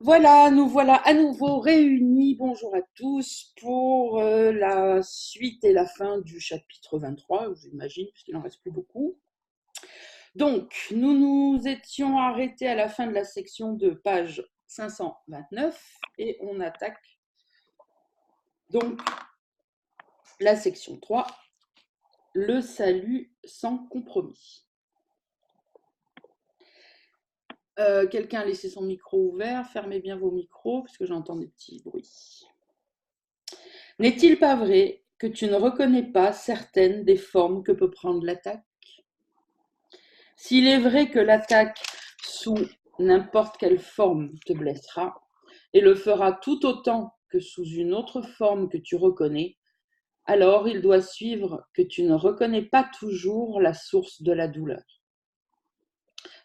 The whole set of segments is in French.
Voilà, nous voilà à nouveau réunis. Bonjour à tous pour la suite et la fin du chapitre 23, j'imagine, puisqu'il n'en reste plus beaucoup. Donc, nous nous étions arrêtés à la fin de la section de page 529 et on attaque donc la section 3, le salut sans compromis. Quelqu'un a laissé son micro ouvert, fermez bien vos micros parce que j'entends des petits bruits. N'est-il pas vrai que tu ne reconnais pas certaines des formes que peut prendre l'attaque? S'il est vrai que l'attaque sous n'importe quelle forme te blessera, et le fera tout autant que sous une autre forme que tu reconnais, alors il doit suivre que tu ne reconnais pas toujours la source de la douleur.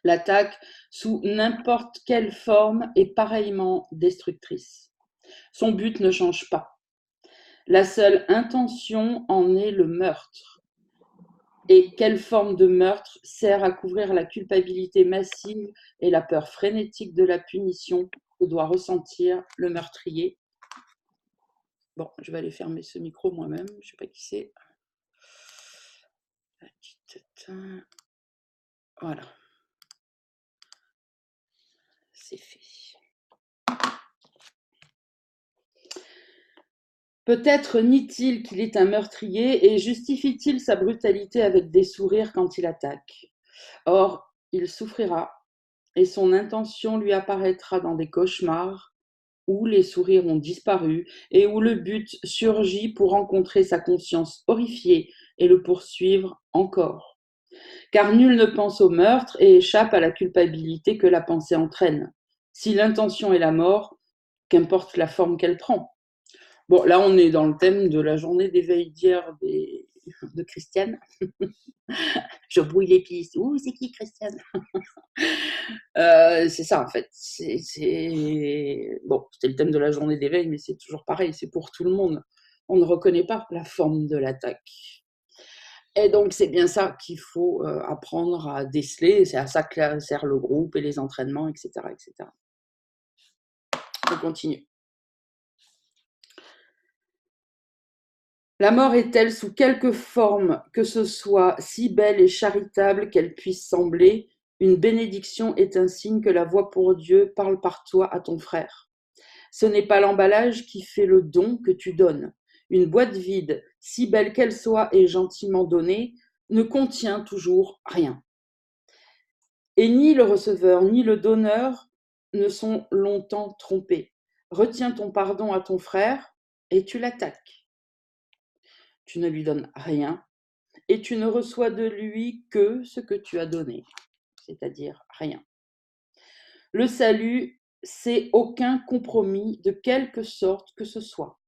L'attaque sous n'importe quelle forme est pareillement destructrice. Son but ne change pas. La seule intention en est le meurtre. Et quelle forme de meurtre sert à couvrir la culpabilité massive et la peur frénétique de la punition que doit ressentir le meurtrier? Bon, je vais aller fermer ce micro moi-même, je ne sais pas qui c'est. Voilà, c'est fait. Peut-être nie-t-il qu'il est un meurtrier et justifie-t-il sa brutalité avec des sourires quand il attaque. Or, il souffrira et son intention lui apparaîtra dans des cauchemars où les sourires ont disparu et où le but surgit pour rencontrer sa conscience horrifiée et le poursuivre encore. Car nul ne pense au meurtre et échappe à la culpabilité que la pensée entraîne. Si l'intention est la mort, qu'importe la forme qu'elle prend. Bon, là, on est dans le thème de la journée d'éveil d'hier de Christiane. Je brouille les pistes. Ouh, c'est qui Christiane? C'est ça, en fait. Bon, c'était le thème de la journée d'éveil, mais c'est toujours pareil, c'est pour tout le monde. On ne reconnaît pas la forme de l'attaque. Et donc, c'est bien ça qu'il faut apprendre à déceler. C'est à ça que sert le groupe et les entraînements, etc., etc. On continue. La mort est-elle, sous quelque forme que ce soit, si belle et charitable qu'elle puisse sembler, une bénédiction est un signe que la voix pour Dieu parle par toi à ton frère. Ce n'est pas l'emballage qui fait le don que tu donnes. Une boîte vide, si belle qu'elle soit et gentiment donnée, ne contient toujours rien. Et ni le receveur ni le donneur ne sont longtemps trompés. Retiens ton pardon à ton frère et tu l'attaques. Tu ne lui donnes rien et tu ne reçois de lui que ce que tu as donné, c'est-à-dire rien. Le salut, c'est aucun compromis de quelque sorte que ce soit.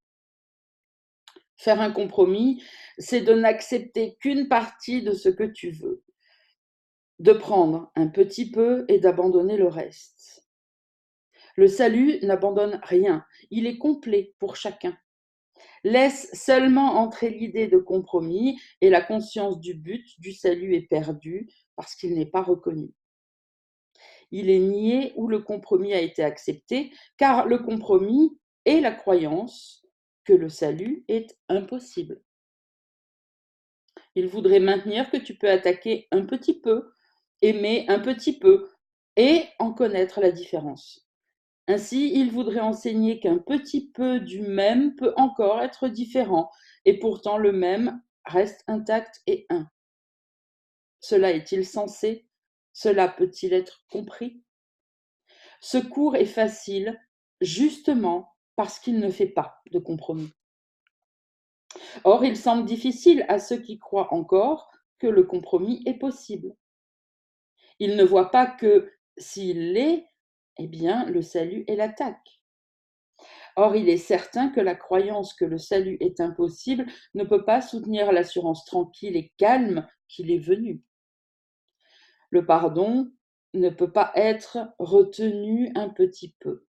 Faire un compromis, c'est de n'accepter qu'une partie de ce que tu veux, de prendre un petit peu et d'abandonner le reste. Le salut n'abandonne rien, il est complet pour chacun. Laisse seulement entrer l'idée de compromis et la conscience du but du salut est perdue parce qu'il n'est pas reconnu. Il est nié où le compromis a été accepté, car le compromis est la croyance que le salut est impossible. Il voudrait maintenir que tu peux attaquer un petit peu, aimer un petit peu et en connaître la différence. Ainsi, il voudrait enseigner qu'un petit peu du même peut encore être différent et pourtant le même reste intact et un. Cela est-il sensé? Cela peut-il être compris? Ce cours est facile justement parce qu'il ne fait pas de compromis. Or, il semble difficile à ceux qui croient encore que le compromis est possible. Ils ne voient pas que s'il l'est, eh bien, le salut est l'attaque. Or, il est certain que la croyance que le salut est impossible ne peut pas soutenir l'assurance tranquille et calme qu'il est venu. Le pardon ne peut pas être retenu un petit peu.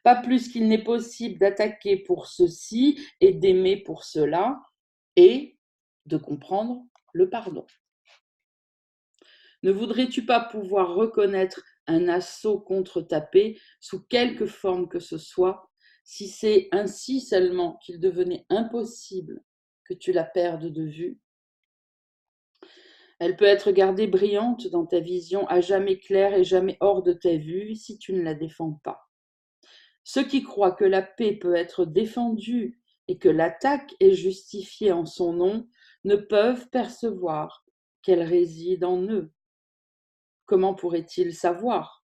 Pas plus qu'il n'est possible d'attaquer pour ceci et d'aimer pour cela et de comprendre le pardon. Ne voudrais-tu pas pouvoir reconnaître un assaut contre ta paix, sous quelque forme que ce soit, si c'est ainsi seulement qu'il devenait impossible que tu la perdes de vue, elle peut être gardée brillante dans ta vision, à jamais claire et jamais hors de ta vue, si tu ne la défends pas. Ceux qui croient que la paix peut être défendue et que l'attaque est justifiée en son nom ne peuvent percevoir qu'elle réside en eux. Comment pourraient-ils savoir?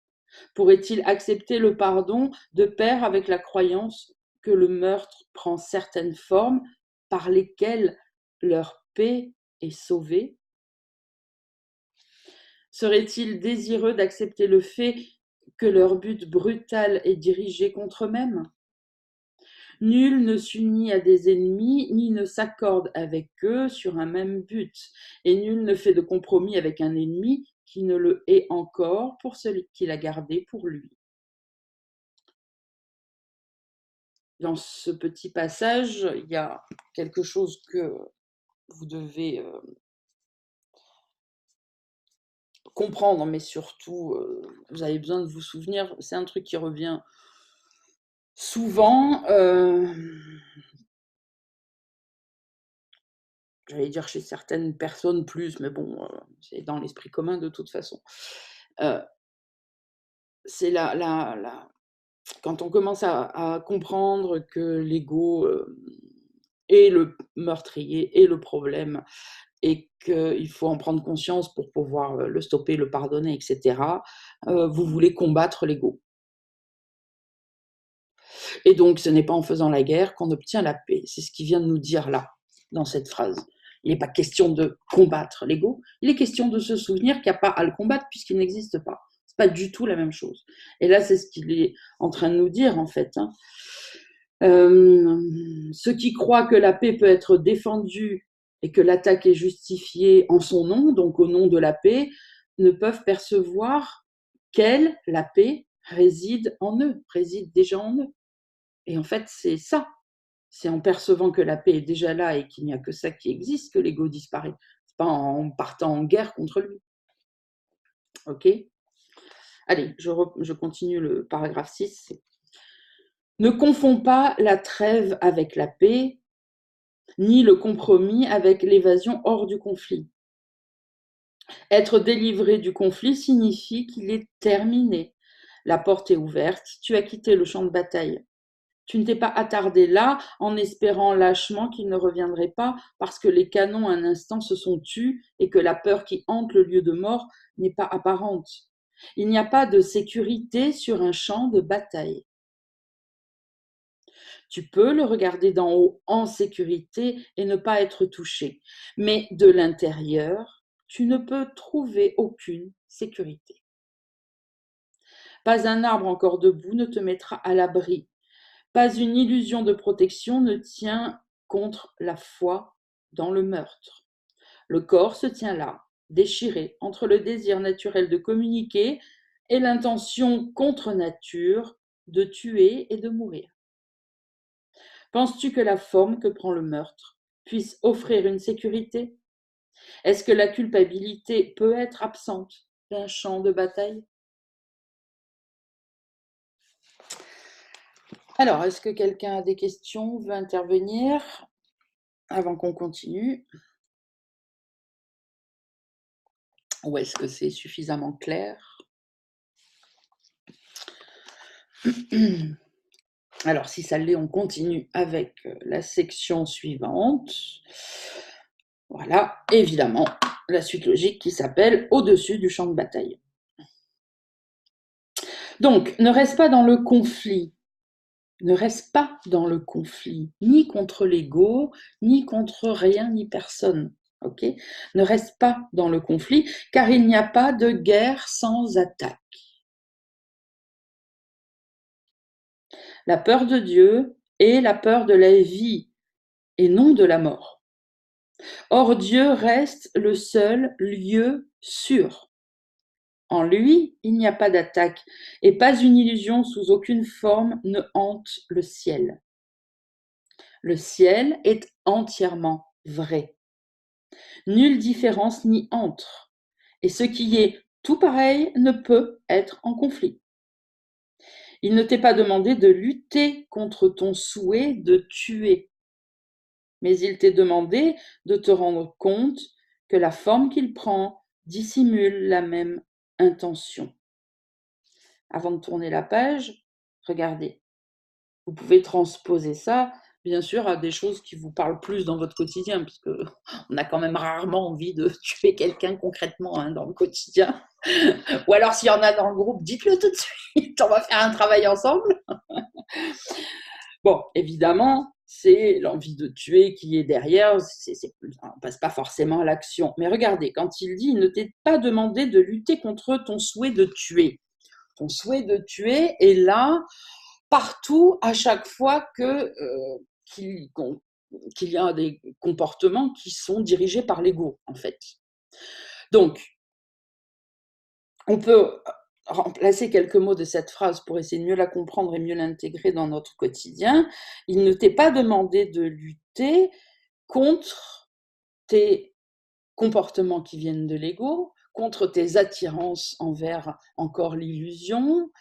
Pourraient-ils accepter le pardon de pair avec la croyance que le meurtre prend certaines formes par lesquelles leur paix est sauvée? Seraient-ils désireux d'accepter le fait que leur but brutal est dirigé contre eux-mêmes? Nul ne s'unit à des ennemis, ni ne s'accorde avec eux sur un même but, et nul ne fait de compromis avec un ennemi qui ne le hait encore pour celui qu'il a gardé pour lui. Dans ce petit passage, il y a quelque chose que vous devez comprendre, mais surtout, vous avez besoin de vous souvenir, c'est un truc qui revient souvent, j'allais dire chez certaines personnes plus, mais bon, c'est dans l'esprit commun de toute façon. C'est quand on commence à comprendre que l'ego, est le meurtrier, est le problème et qu'il faut en prendre conscience pour pouvoir, le stopper, le pardonner et cetera, vous voulez combattre l'ego. Et donc ce n'est pas en faisant la guerre qu'on obtient la paix. C'est ce qu'il vient de nous dire là, dans cette phrase. Il n'est pas question de combattre l'ego, il est question de se souvenir qu'il n'y a pas à le combattre puisqu'il n'existe pas. C'est pas du tout la même chose. Et là, c'est ce qu'il est en train de nous dire, en fait. Ceux qui croient que la paix peut être défendue et que l'attaque est justifiée en son nom, donc au nom de la paix, ne peuvent percevoir qu'elle, la paix, réside en eux, réside déjà en eux. Et en fait, c'est ça. C'est en percevant que la paix est déjà là et qu'il n'y a que ça qui existe que l'ego disparaît. C'est pas en partant en guerre contre lui. Ok? Allez, je continue le paragraphe 6. Ne confonds pas la trêve avec la paix, ni le compromis avec l'évasion hors du conflit. Être délivré du conflit signifie qu'il est terminé. La porte est ouverte, tu as quitté le champ de bataille. Tu ne t'es pas attardé là en espérant lâchement qu'il ne reviendrait pas parce que les canons un instant se sont tus et que la peur qui hante le lieu de mort n'est pas apparente. Il n'y a pas de sécurité sur un champ de bataille. Tu peux le regarder d'en haut en sécurité et ne pas être touché, mais de l'intérieur, tu ne peux trouver aucune sécurité. Pas un arbre encore debout ne te mettra à l'abri. Pas une illusion de protection ne tient contre la foi dans le meurtre. Le corps se tient là, déchiré entre le désir naturel de communiquer et l'intention contre nature de tuer et de mourir. Penses-tu que la forme que prend le meurtre puisse offrir une sécurité? Est-ce que la culpabilité peut être absente d'un champ de bataille? Alors, est-ce que quelqu'un a des questions, veut intervenir avant qu'on continue? Ou est-ce que c'est suffisamment clair? Alors, si ça l'est, on continue avec la section suivante. Voilà, évidemment, la suite logique qui s'appelle Au-dessus du champ de bataille. Donc, ne reste pas dans le conflit. Ne reste pas dans le conflit, ni contre l'ego, ni contre rien, ni personne. Ok? Ne reste pas dans le conflit, car il n'y a pas de guerre sans attaque. La peur de Dieu est la peur de la vie et non de la mort. Or, Dieu reste le seul lieu sûr. En lui, il n'y a pas d'attaque, et pas une illusion sous aucune forme ne hante le ciel. Le ciel est entièrement vrai. Nulle différence n'y entre. Et ce qui est Tout pareil ne peut être en conflit. Il ne t'est pas demandé de lutter contre ton souhait de tuer, mais il t'est demandé de te rendre compte que la forme qu'il prend dissimule la même intention. Avant de tourner la page, regardez. Vous pouvez transposer ça, bien sûr, à des choses qui vous parlent plus dans votre quotidien, puisque on a quand même rarement envie de tuer quelqu'un concrètement dans le quotidien. Ou alors, s'il y en a dans le groupe, dites-le tout de suite, on va faire un travail ensemble. Bon, évidemment, c'est l'envie de tuer qui est derrière, on passe pas forcément à l'action. Mais regardez, quand il dit, il ne t'est pas demandé de lutter contre ton souhait de tuer. Ton souhait de tuer est là, partout, à chaque fois qu'il y a des comportements qui sont dirigés par l'ego, en fait. Donc, on peut remplacer quelques mots de cette phrase pour essayer de mieux la comprendre et mieux l'intégrer dans notre quotidien. Il ne t'est pas demandé de lutter contre tes comportements qui viennent de l'ego, contre tes attirances envers encore l'illusion,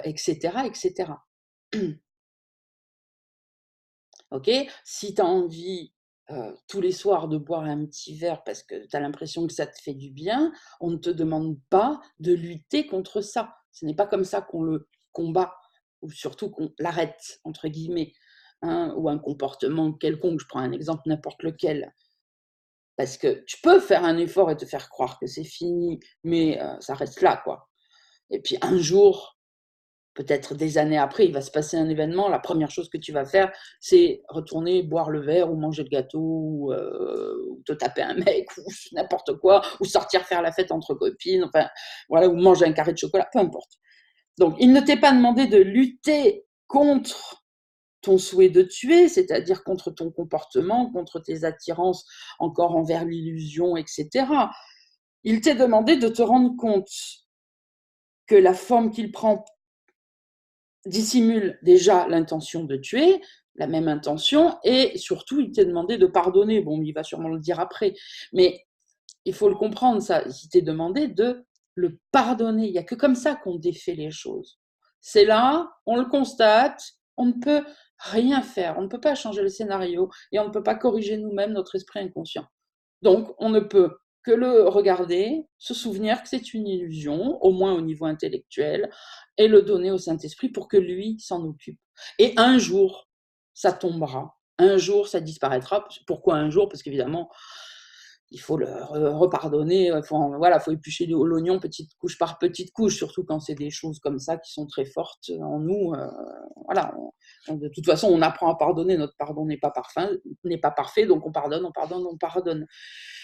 etc., etc. Ok, si tu as envie tous les soirs de boire un petit verre parce que tu as l'impression que ça te fait du bien, on ne te demande pas de lutter contre ça. Ce n'est pas comme ça qu'on le combat, ou surtout qu'on l'arrête, entre guillemets, hein, ou un comportement quelconque. Je prends un exemple n'importe lequel. Parce que tu peux faire un effort et te faire croire que c'est fini, mais ça reste là, quoi. Et puis un jour, peut-être des années après, il va se passer un événement, la première chose que tu vas faire, c'est retourner boire le verre ou manger le gâteau ou te taper un mec ou n'importe quoi, ou sortir faire la fête entre copines, enfin voilà, ou manger un carré de chocolat, peu importe. Donc, il ne t'est pas demandé de lutter contre ton souhait de tuer, c'est-à-dire contre ton comportement, contre tes attirances encore envers l'illusion, etc. Il t'est demandé de te rendre compte que la forme qu'il prend dissimule déjà l'intention de tuer, la même intention, et surtout, il t'est demandé de pardonner. Bon, il va sûrement le dire après, mais il faut le comprendre, ça. Il t'est demandé de le pardonner. Il n'y a que comme ça qu'on défait les choses. C'est là, on le constate, on ne peut rien faire, on ne peut pas changer le scénario et on ne peut pas corriger nous-mêmes notre esprit inconscient. Donc, on ne peut que le regarder, se souvenir que c'est une illusion, au moins au niveau intellectuel, et le donner au Saint-Esprit pour que lui s'en occupe. Et un jour, ça tombera. Un jour, ça disparaîtra. Pourquoi un jour? Parce qu'évidemment, il faut le repardonner, faut éplucher l'oignon petite couche par petite couche, surtout quand c'est des choses comme ça qui sont très fortes en nous. Voilà, de toute façon, on apprend à pardonner, notre pardon n'est pas parfait, donc on pardonne, on pardonne, on pardonne.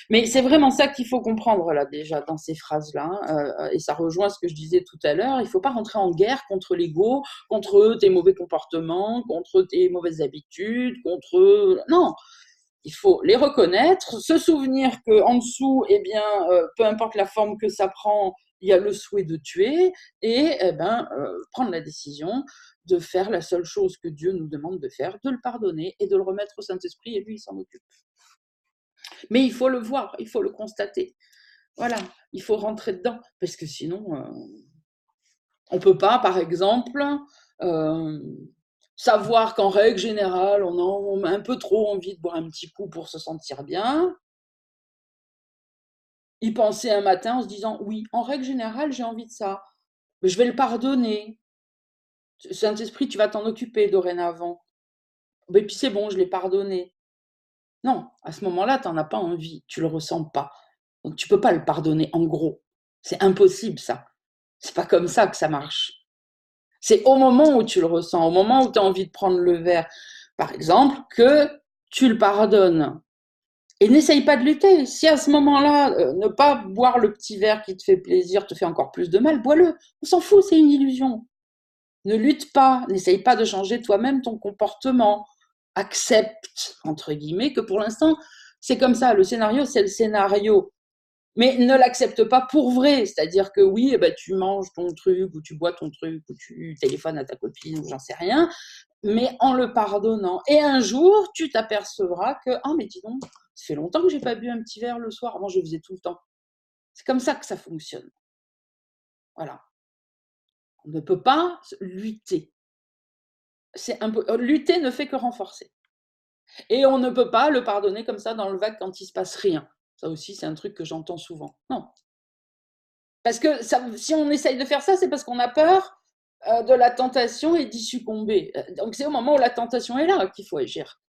Mais c'est vraiment ça qu'il faut comprendre là déjà dans ces phrases-là, et ça rejoint ce que je disais tout à l'heure. Il ne faut pas rentrer en guerre contre l'ego, contre tes mauvais comportements, contre tes mauvaises habitudes, contre non. Il faut les reconnaître, se souvenir qu'en dessous, eh bien, peu importe la forme que ça prend, il y a le souhait de tuer, et prendre la décision de faire la seule chose que Dieu nous demande de faire, de le pardonner et de le remettre au Saint-Esprit, et lui, il s'en occupe. Mais il faut le voir, il faut le constater. Voilà, il faut rentrer dedans, parce que sinon, on ne peut pas, par exemple, euh, savoir qu'en règle générale, on a un peu trop envie de boire un petit coup pour se sentir bien, y penser un matin en se disant: «Oui, en règle générale, j'ai envie de ça, mais je vais le pardonner. Saint-Esprit, tu vas t'en occuper dorénavant. Et puis c'est bon, je l'ai pardonné». Non, à ce moment-là, tu en as pas envie, tu le ressens pas. Donc tu peux pas le pardonner en gros. C'est impossible ça. C'est pas comme ça que ça marche. C'est au moment où tu le ressens, au moment où tu as envie de prendre le verre, par exemple, que tu le pardonnes. Et n'essaye pas de lutter. Si à ce moment-là, ne pas boire le petit verre qui te fait plaisir te fait encore plus de mal, bois-le. On s'en fout, c'est une illusion. Ne lutte pas, n'essaye pas de changer toi-même ton comportement. Accepte, entre guillemets, que pour l'instant, c'est comme ça. Le scénario, c'est le scénario. Mais ne l'accepte pas pour vrai. C'est-à-dire que oui, eh ben, tu manges ton truc, ou tu bois ton truc, ou tu téléphones à ta copine, ou j'en sais rien, mais en le pardonnant. Et un jour, tu t'apercevras que, ah, mais dis donc, ça fait longtemps que j'ai pas bu un petit verre le soir. Avant, je faisais tout le temps. C'est comme ça que ça fonctionne. Voilà. On ne peut pas lutter. Lutter ne fait que renforcer. Et on ne peut pas le pardonner comme ça dans le vague quand il se passe rien. Ça aussi, c'est un truc que j'entends souvent. Non. Parce que si on essaye de faire ça, c'est parce qu'on a peur de la tentation et d'y succomber. Donc c'est au moment où la tentation est là qu'il faut agir.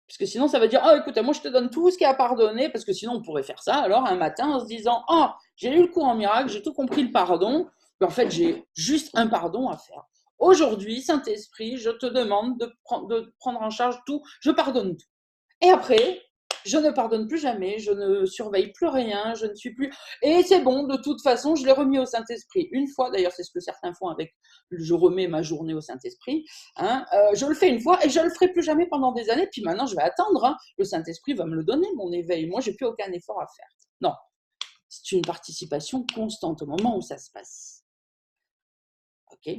Parce que sinon, ça veut dire, oh, écoute, moi, je te donne tout ce qu'il y a à pardonner, parce que sinon, on pourrait faire ça, alors, un matin, en se disant, oh, j'ai eu le cours en miracle, j'ai tout compris le pardon, mais en fait, j'ai juste un pardon à faire. Aujourd'hui, Saint-Esprit, je te demande de prendre en charge tout, je pardonne tout. Et après, je ne pardonne plus jamais, je ne surveille plus rien, je ne suis plus. Et c'est bon, de toute façon, je l'ai remis au Saint-Esprit. Une fois, d'ailleurs, c'est ce que certains font avec je remets ma journée au Saint-Esprit. Hein, je le fais une fois et je ne le ferai plus jamais pendant des années. Puis maintenant, je vais attendre. Hein, le Saint-Esprit va me le donner, mon éveil. Moi, j'ai plus aucun effort à faire. Non, c'est une participation constante au moment où ça se passe. Ok.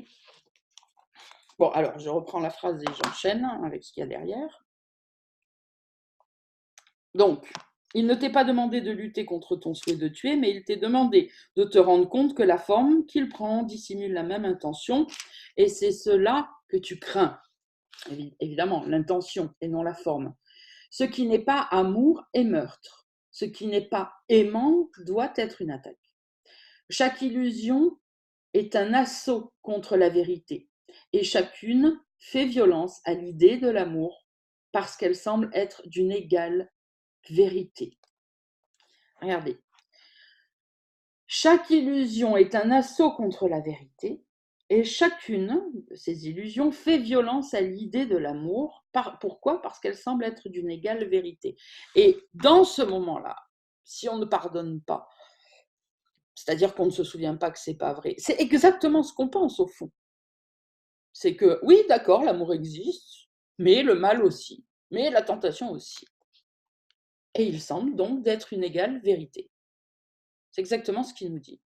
Bon, alors, je reprends la phrase et j'enchaîne avec ce qu'il y a derrière. Donc, il ne t'est pas demandé de lutter contre ton souhait de tuer, mais il t'est demandé de te rendre compte que la forme qu'il prend dissimule la même intention, et c'est cela que tu crains. Évidemment, l'intention et non la forme. Ce qui n'est pas amour est meurtre. Ce qui n'est pas aimant doit être une attaque. Chaque illusion est un assaut contre la vérité, et chacune fait violence à l'idée de l'amour parce qu'elle semble être d'une égale vérité. Regardez. Chaque illusion est un assaut contre la vérité, et chacune de ces illusions fait violence à l'idée de l'amour. Pourquoi ? Parce qu'elle semble être d'une égale vérité. Et dans ce moment-là, si on ne pardonne pas, c'est-à-dire qu'on ne se souvient pas que c'est pas vrai, c'est exactement ce qu'on pense au fond. C'est que oui, d'accord, l'amour existe, mais le mal aussi, mais la tentation aussi. Et il semble donc d'être une égale vérité. C'est exactement ce qu'il nous dit.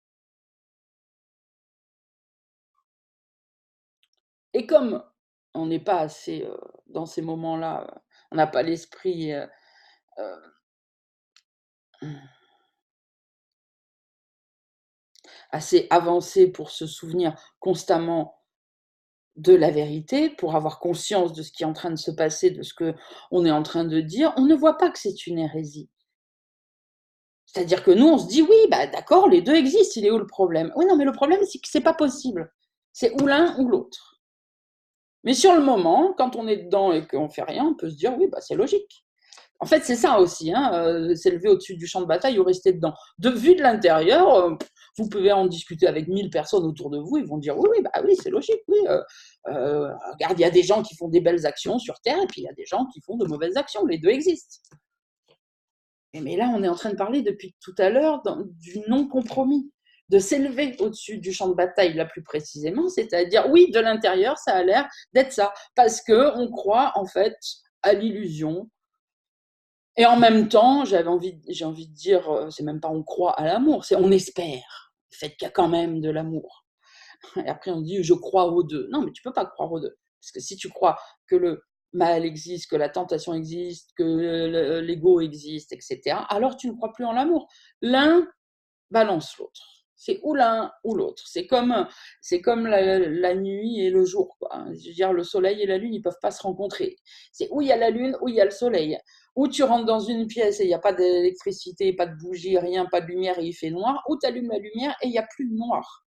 Et comme on n'est pas assez, dans ces moments-là, on n'a pas l'esprit, assez avancé pour se souvenir constamment de la vérité, pour avoir conscience de ce qui est en train de se passer, de ce qu'on est en train de dire, on ne voit pas que c'est une hérésie. C'est-à-dire que nous, on se dit: «Oui, bah, d'accord, les 2 existent, il est où le problème?» Oui, non, mais le problème, c'est que c'est pas possible. C'est ou l'un ou l'autre. Mais sur le moment, quand on est dedans et qu'on fait rien, on peut se dire: «Oui, bah, c'est logique». En fait, c'est ça aussi, hein, s'élever au-dessus du champ de bataille ou rester dedans. Vu de l'intérieur, vous pouvez en discuter avec 1000 personnes autour de vous, ils vont dire: «Oui, oui, bah, oui, c'est logique, oui, regarde, il y a des gens qui font des belles actions sur terre et puis il y a des gens qui font de mauvaises actions, les 2 existent». Mais là, on est en train de parler depuis tout à l'heure du non-compromis, de s'élever au-dessus du champ de bataille, là, plus précisément, c'est-à-dire, oui, de l'intérieur, ça a l'air d'être ça, parce qu'on croit, en fait, à l'illusion. Et en même temps, j'ai envie de dire, c'est même pas on croit à l'amour, c'est on espère, le fait qu'il y a quand même de l'amour. Et après on dit: «Je crois aux 2». Non, mais tu peux pas croire aux 2. Parce que si tu crois que le mal existe, que la tentation existe, que l'ego existe et cetera, alors tu ne crois plus en l'amour. L'un balance l'autre. C'est ou l'un ou l'autre. C'est comme la nuit et le jour, quoi, hein. Je veux dire, le soleil et la lune, ils peuvent pas se rencontrer. C'est où il y a la lune, où il y a le soleil. Ou tu rentres dans une pièce et il n'y a pas d'électricité, pas de bougie, rien, pas de lumière et il fait noir, ou tu allumes la lumière et il n'y a plus de noir.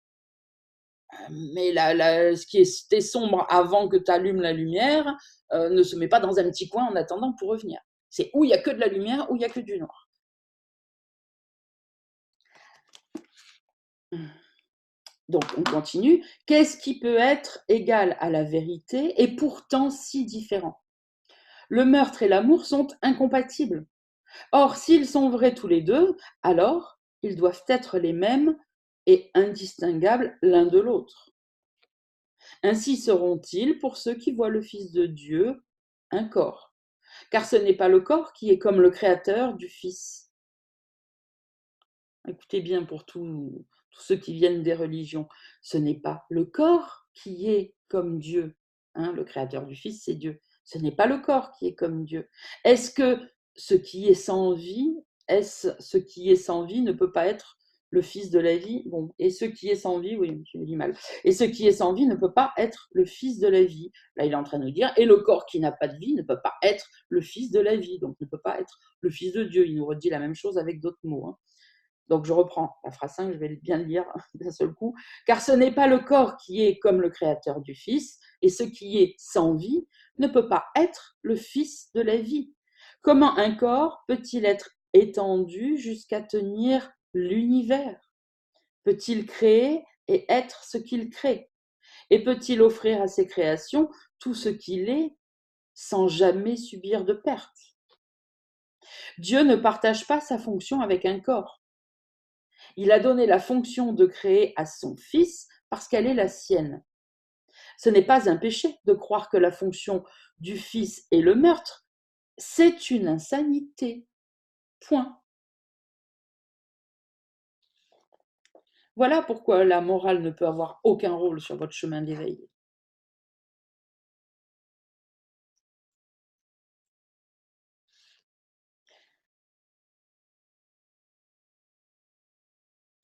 Mais ce qui était sombre avant que tu allumes la lumière ne se met pas dans un petit coin en attendant pour revenir. C'est où il y a que de la lumière, ou il y a que du noir. Donc, on continue. Qu'est-ce qui peut être égal à la vérité et pourtant si différent? Le meurtre et l'amour sont incompatibles. Or, s'ils sont vrais tous les deux, alors ils doivent être les mêmes et indistinguables l'un de l'autre. Ainsi seront-ils pour ceux qui voient le Fils de Dieu un corps. Car ce n'est pas le corps qui est comme le Créateur du Fils. Écoutez bien pour tous ceux qui viennent des religions, ce n'est pas le corps qui est comme Dieu. Hein, le créateur du Fils, c'est Dieu. Ce n'est pas le corps qui est comme Dieu. Est-ce que ce qui est sans vie, est-ce ce qui est sans vie ne peut pas être le fils de la vie. Bon, et ce qui est sans vie, oui, je dis mal. Et ce qui est sans vie ne peut pas être le fils de la vie. Là, il est en train de nous dire, et le corps qui n'a pas de vie ne peut pas être le fils de la vie, donc ne peut pas être le fils de Dieu. Il nous redit la même chose avec d'autres mots, hein. Donc je reprends la phrase 5, je vais bien le lire d'un seul coup. Car ce n'est pas le corps qui est comme le créateur du Fils, et ce qui est sans vie ne peut pas être le Fils de la vie. Comment un corps peut-il être étendu jusqu'à tenir l'univers? Peut-il créer et être ce qu'il crée? Et peut-il offrir à ses créations tout ce qu'il est sans jamais subir de perte? Dieu ne partage pas sa fonction avec un corps. Il a donné la fonction de créer à son Fils parce qu'elle est la sienne. Ce n'est pas un péché de croire que la fonction du Fils est le meurtre, c'est une insanité. Point. Voilà pourquoi la morale ne peut avoir aucun rôle sur votre chemin d'éveil.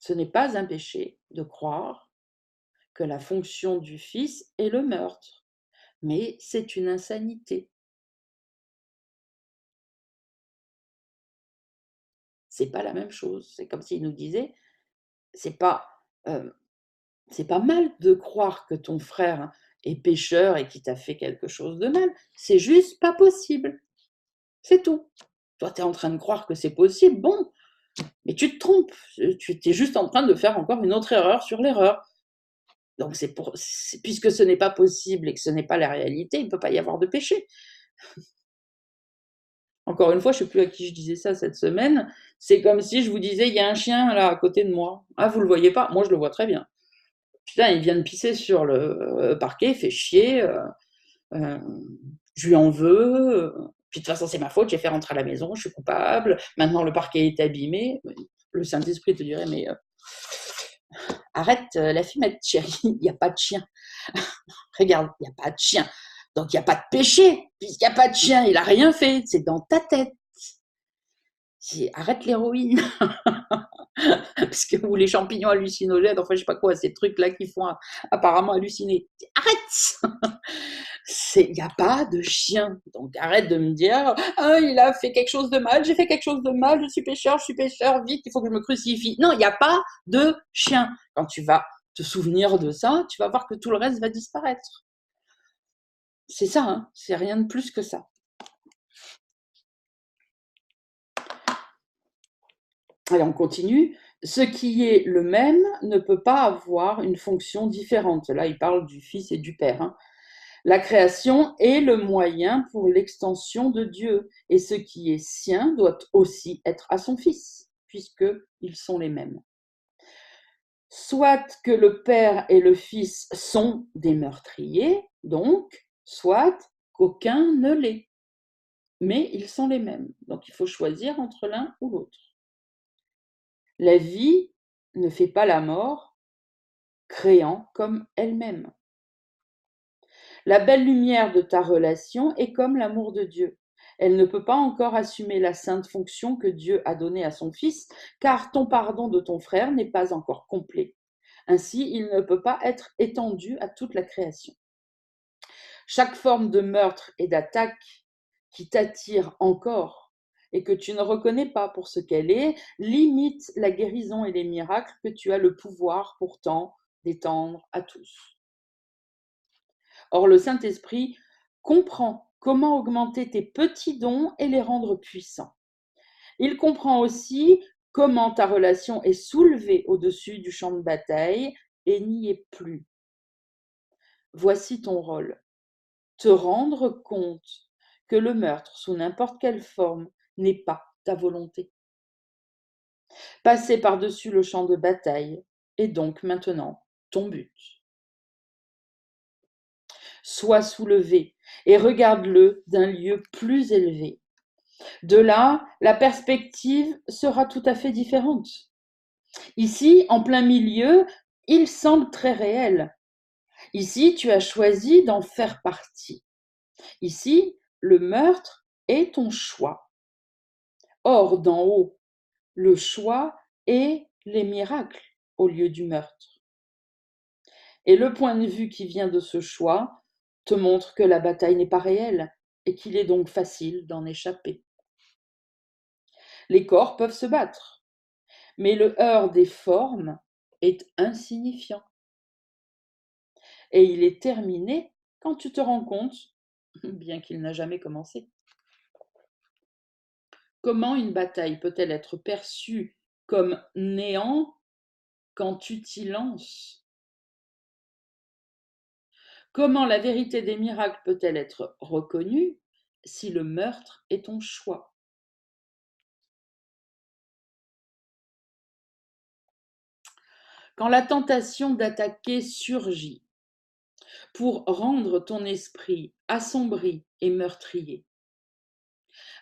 Ce n'est pas un péché de croire que la fonction du Fils est le meurtre, mais c'est une insanité. C'est pas la même chose. C'est comme s'il nous disait, c'est pas, c'est pas mal de croire que ton frère est pécheur et qu'il t'a fait quelque chose de mal. C'est juste pas possible. C'est tout. Toi, tu es en train de croire que c'est possible, bon, mais tu te trompes. Tu es juste en train de faire encore une autre erreur sur l'erreur. Donc, puisque ce n'est pas possible et que ce n'est pas la réalité, il ne peut pas y avoir de péché. Encore une fois, je ne sais plus à qui je disais ça cette semaine. C'est comme si je vous disais, il y a un chien là à côté de moi. Ah, vous le voyez pas? Moi, je le vois très bien. Putain, il vient de pisser sur le parquet, il fait chier. Je lui en veux. Puis de toute façon, c'est ma faute, j'ai fait rentrer à la maison, je suis coupable. Maintenant, le parquet est abîmé. Le Saint-Esprit te dirait, mais arrête la fumette, chérie, il n'y a pas de chien. Regarde, il n'y a pas de chien. Donc, il n'y a pas de péché, puisqu'il n'y a pas de chien, il n'a rien fait, c'est dans ta tête. Arrête l'héroïne. Parce que, ou les champignons hallucinogènes, enfin, je sais pas quoi, ces trucs-là qui font apparemment halluciner. Arrête. Il n'y a pas de chien. Donc arrête de me dire, ah, il a fait quelque chose de mal, j'ai fait quelque chose de mal, je suis pécheur, vite, il faut que je me crucifie. Non, il n'y a pas de chien. Quand tu vas te souvenir de ça, tu vas voir que tout le reste va disparaître. C'est ça, hein, c'est rien de plus que ça. Allez, on continue. Ce qui est le même ne peut pas avoir une fonction différente. Là, il parle du Fils et du Père, hein. La création est le moyen pour l'extension de Dieu, et ce qui est sien doit aussi être à son Fils, puisqu'ils sont les mêmes. Soit que le Père et le Fils sont des meurtriers, donc, soit qu'aucun ne l'est. Mais ils sont les mêmes, donc il faut choisir entre l'un ou l'autre. La vie ne fait pas la mort, créant comme elle-même. La belle lumière de ta relation est comme l'amour de Dieu. Elle ne peut pas encore assumer la sainte fonction que Dieu a donnée à son Fils, car ton pardon de ton frère n'est pas encore complet. Ainsi, il ne peut pas être étendu à toute la création. Chaque forme de meurtre et d'attaque qui t'attire encore et que tu ne reconnais pas pour ce qu'elle est, limite la guérison et les miracles que tu as le pouvoir pourtant d'étendre à tous. Or, le Saint-Esprit comprend comment augmenter tes petits dons et les rendre puissants. Il comprend aussi comment ta relation est soulevée au-dessus du champ de bataille et n'y est plus. Voici ton rôle. Te rendre compte que le meurtre, sous n'importe quelle forme, n'est pas ta volonté. Passer par-dessus le champ de bataille est donc maintenant ton but. Sois soulevé et regarde-le d'un lieu plus élevé. De là, la perspective sera tout à fait différente. Ici, en plein milieu, il semble très réel. Ici, tu as choisi d'en faire partie. Ici, le meurtre est ton choix. Or, d'en haut, le choix est les miracles au lieu du meurtre. Et le point de vue qui vient de ce choix te montre que la bataille n'est pas réelle et qu'il est donc facile d'en échapper. Les corps peuvent se battre, mais le heurt des formes est insignifiant. Et il est terminé quand tu te rends compte, bien qu'il n'a jamais commencé. Comment une bataille peut-elle être perçue comme néant quand tu t'y lances? Comment la vérité des miracles peut-elle être reconnue si le meurtre est ton choix? Quand la tentation d'attaquer surgit pour rendre ton esprit assombri et meurtrier,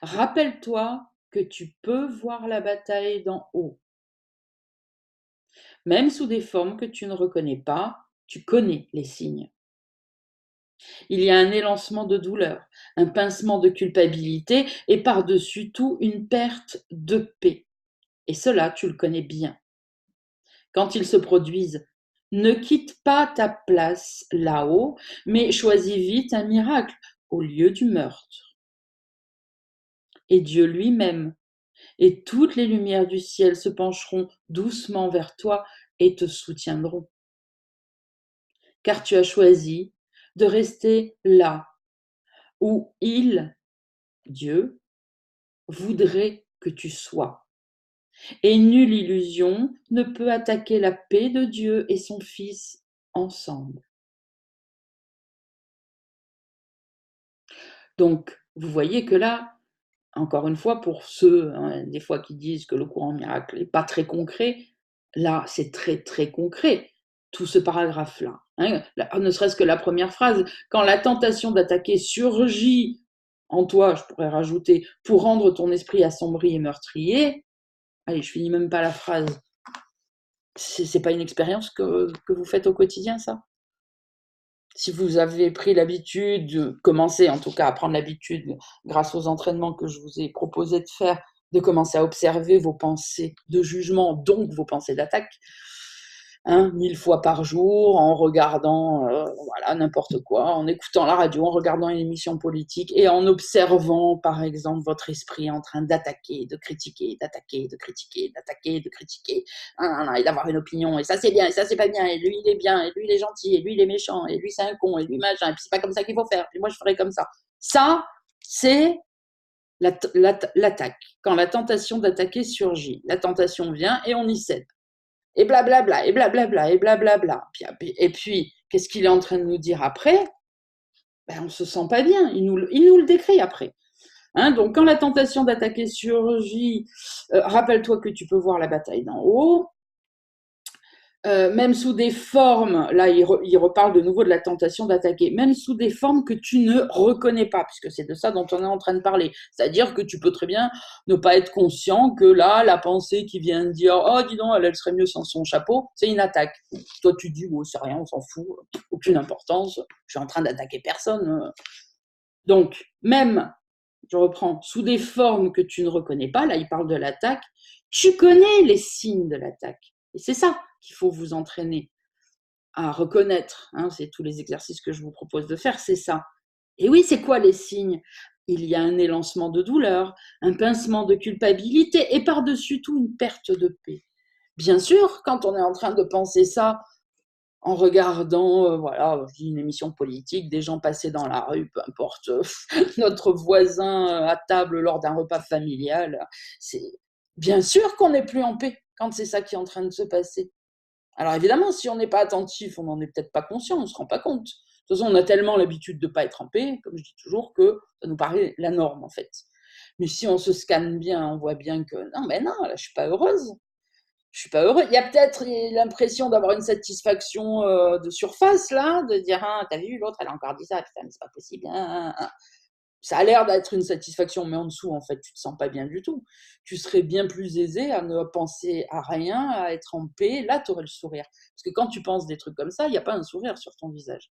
rappelle-toi que tu peux voir la bataille d'en haut. Même sous des formes que tu ne reconnais pas, tu connais les signes. Il y a un élancement de douleur, un pincement de culpabilité et par-dessus tout une perte de paix. Et cela, tu le connais bien. Quand ils se produisent, ne quitte pas ta place là-haut, mais choisis vite un miracle au lieu du meurtre. Et Dieu lui-même et toutes les lumières du ciel se pencheront doucement vers toi et te soutiendront. Car tu as choisi de rester là où il, Dieu, voudrait que tu sois. Et nulle illusion ne peut attaquer la paix de Dieu et son Fils ensemble. Donc, vous voyez que là, encore une fois, pour ceux, des fois qui disent que le courant miracle n'est pas très concret, là, c'est très, très concret, tout ce paragraphe-là. Ne serait-ce que la première phrase, quand la tentation d'attaquer surgit en toi, je pourrais rajouter, pour rendre ton esprit assombri et meurtrier, allez, je finis même pas la phrase. C'est pas une expérience que vous faites au quotidien, ça? Si vous avez pris l'habitude, commencé en tout cas à prendre l'habitude, grâce aux entraînements que je vous ai proposé de faire, de commencer à observer vos pensées de jugement, donc vos pensées d'attaque, 1000 fois par jour, en regardant voilà, n'importe quoi, en écoutant la radio, en regardant une émission politique et en observant, par exemple, votre esprit en train d'attaquer, de critiquer, d'attaquer, de critiquer, d'attaquer, de critiquer, et d'avoir une opinion, et ça c'est bien, et ça c'est pas bien, et lui il est bien, et lui il est gentil, et lui il est méchant, et lui c'est un con, et lui machin, et puis c'est pas comme ça qu'il faut faire, puis moi je ferai comme ça. Ça, c'est l'attaque. Quand la tentation d'attaquer surgit, la tentation vient et on y cède. Et blablabla, et blablabla, et blablabla. Et puis, qu'est-ce qu'il est en train de nous dire après? Ben, on ne se sent pas bien. Il nous le décrit après. Donc, quand la tentation d'attaquer surgit, rappelle-toi que tu peux voir la bataille d'en haut. Même sous des formes, là il reparle de nouveau de la tentation d'attaquer, même sous des formes que tu ne reconnais pas, puisque c'est de ça dont on est en train de parler. C'est-à-dire que tu peux très bien ne pas être conscient que là, la pensée qui vient de dire « Oh, dis donc, elle serait mieux sans son chapeau », c'est une attaque. Toi, tu dis « Oh, c'est rien, on s'en fout, aucune importance, je suis en train d'attaquer personne ». Donc, même, je reprends, sous des formes que tu ne reconnais pas, là il parle de l'attaque, tu connais les signes de l'attaque. Et c'est ça qu'il faut vous entraîner à reconnaître. C'est tous les exercices que je vous propose de faire, c'est ça. Et oui, c'est quoi les signes? Il y a un élancement de douleur, un pincement de culpabilité et par-dessus tout une perte de paix. Bien sûr, quand on est en train de penser ça en regardant, voilà, je dis une émission politique, des gens passer dans la rue, peu importe, notre voisin à table lors d'un repas familial, c'est bien sûr qu'on n'est plus en paix quand c'est ça qui est en train de se passer. Alors évidemment, si on n'est pas attentif, on n'en est peut-être pas conscient, on ne se rend pas compte. De toute façon, on a tellement l'habitude de ne pas être en paix, comme je dis toujours, que ça nous paraît la norme en fait. Mais si on se scanne bien, on voit bien que non, mais non, là, je ne suis pas heureuse. Je suis pas heureux. Il y a peut-être l'impression d'avoir une satisfaction de surface là, de dire t'as vu l'autre, elle a encore dit ça, putain, mais c'est pas possible. Ça a l'air d'être une satisfaction, mais en dessous, en fait, tu te sens pas bien du tout. Tu serais bien plus aisé à ne penser à rien, à être en paix. Là, tu aurais le sourire. Parce que quand tu penses des trucs comme ça, il n'y a pas un sourire sur ton visage.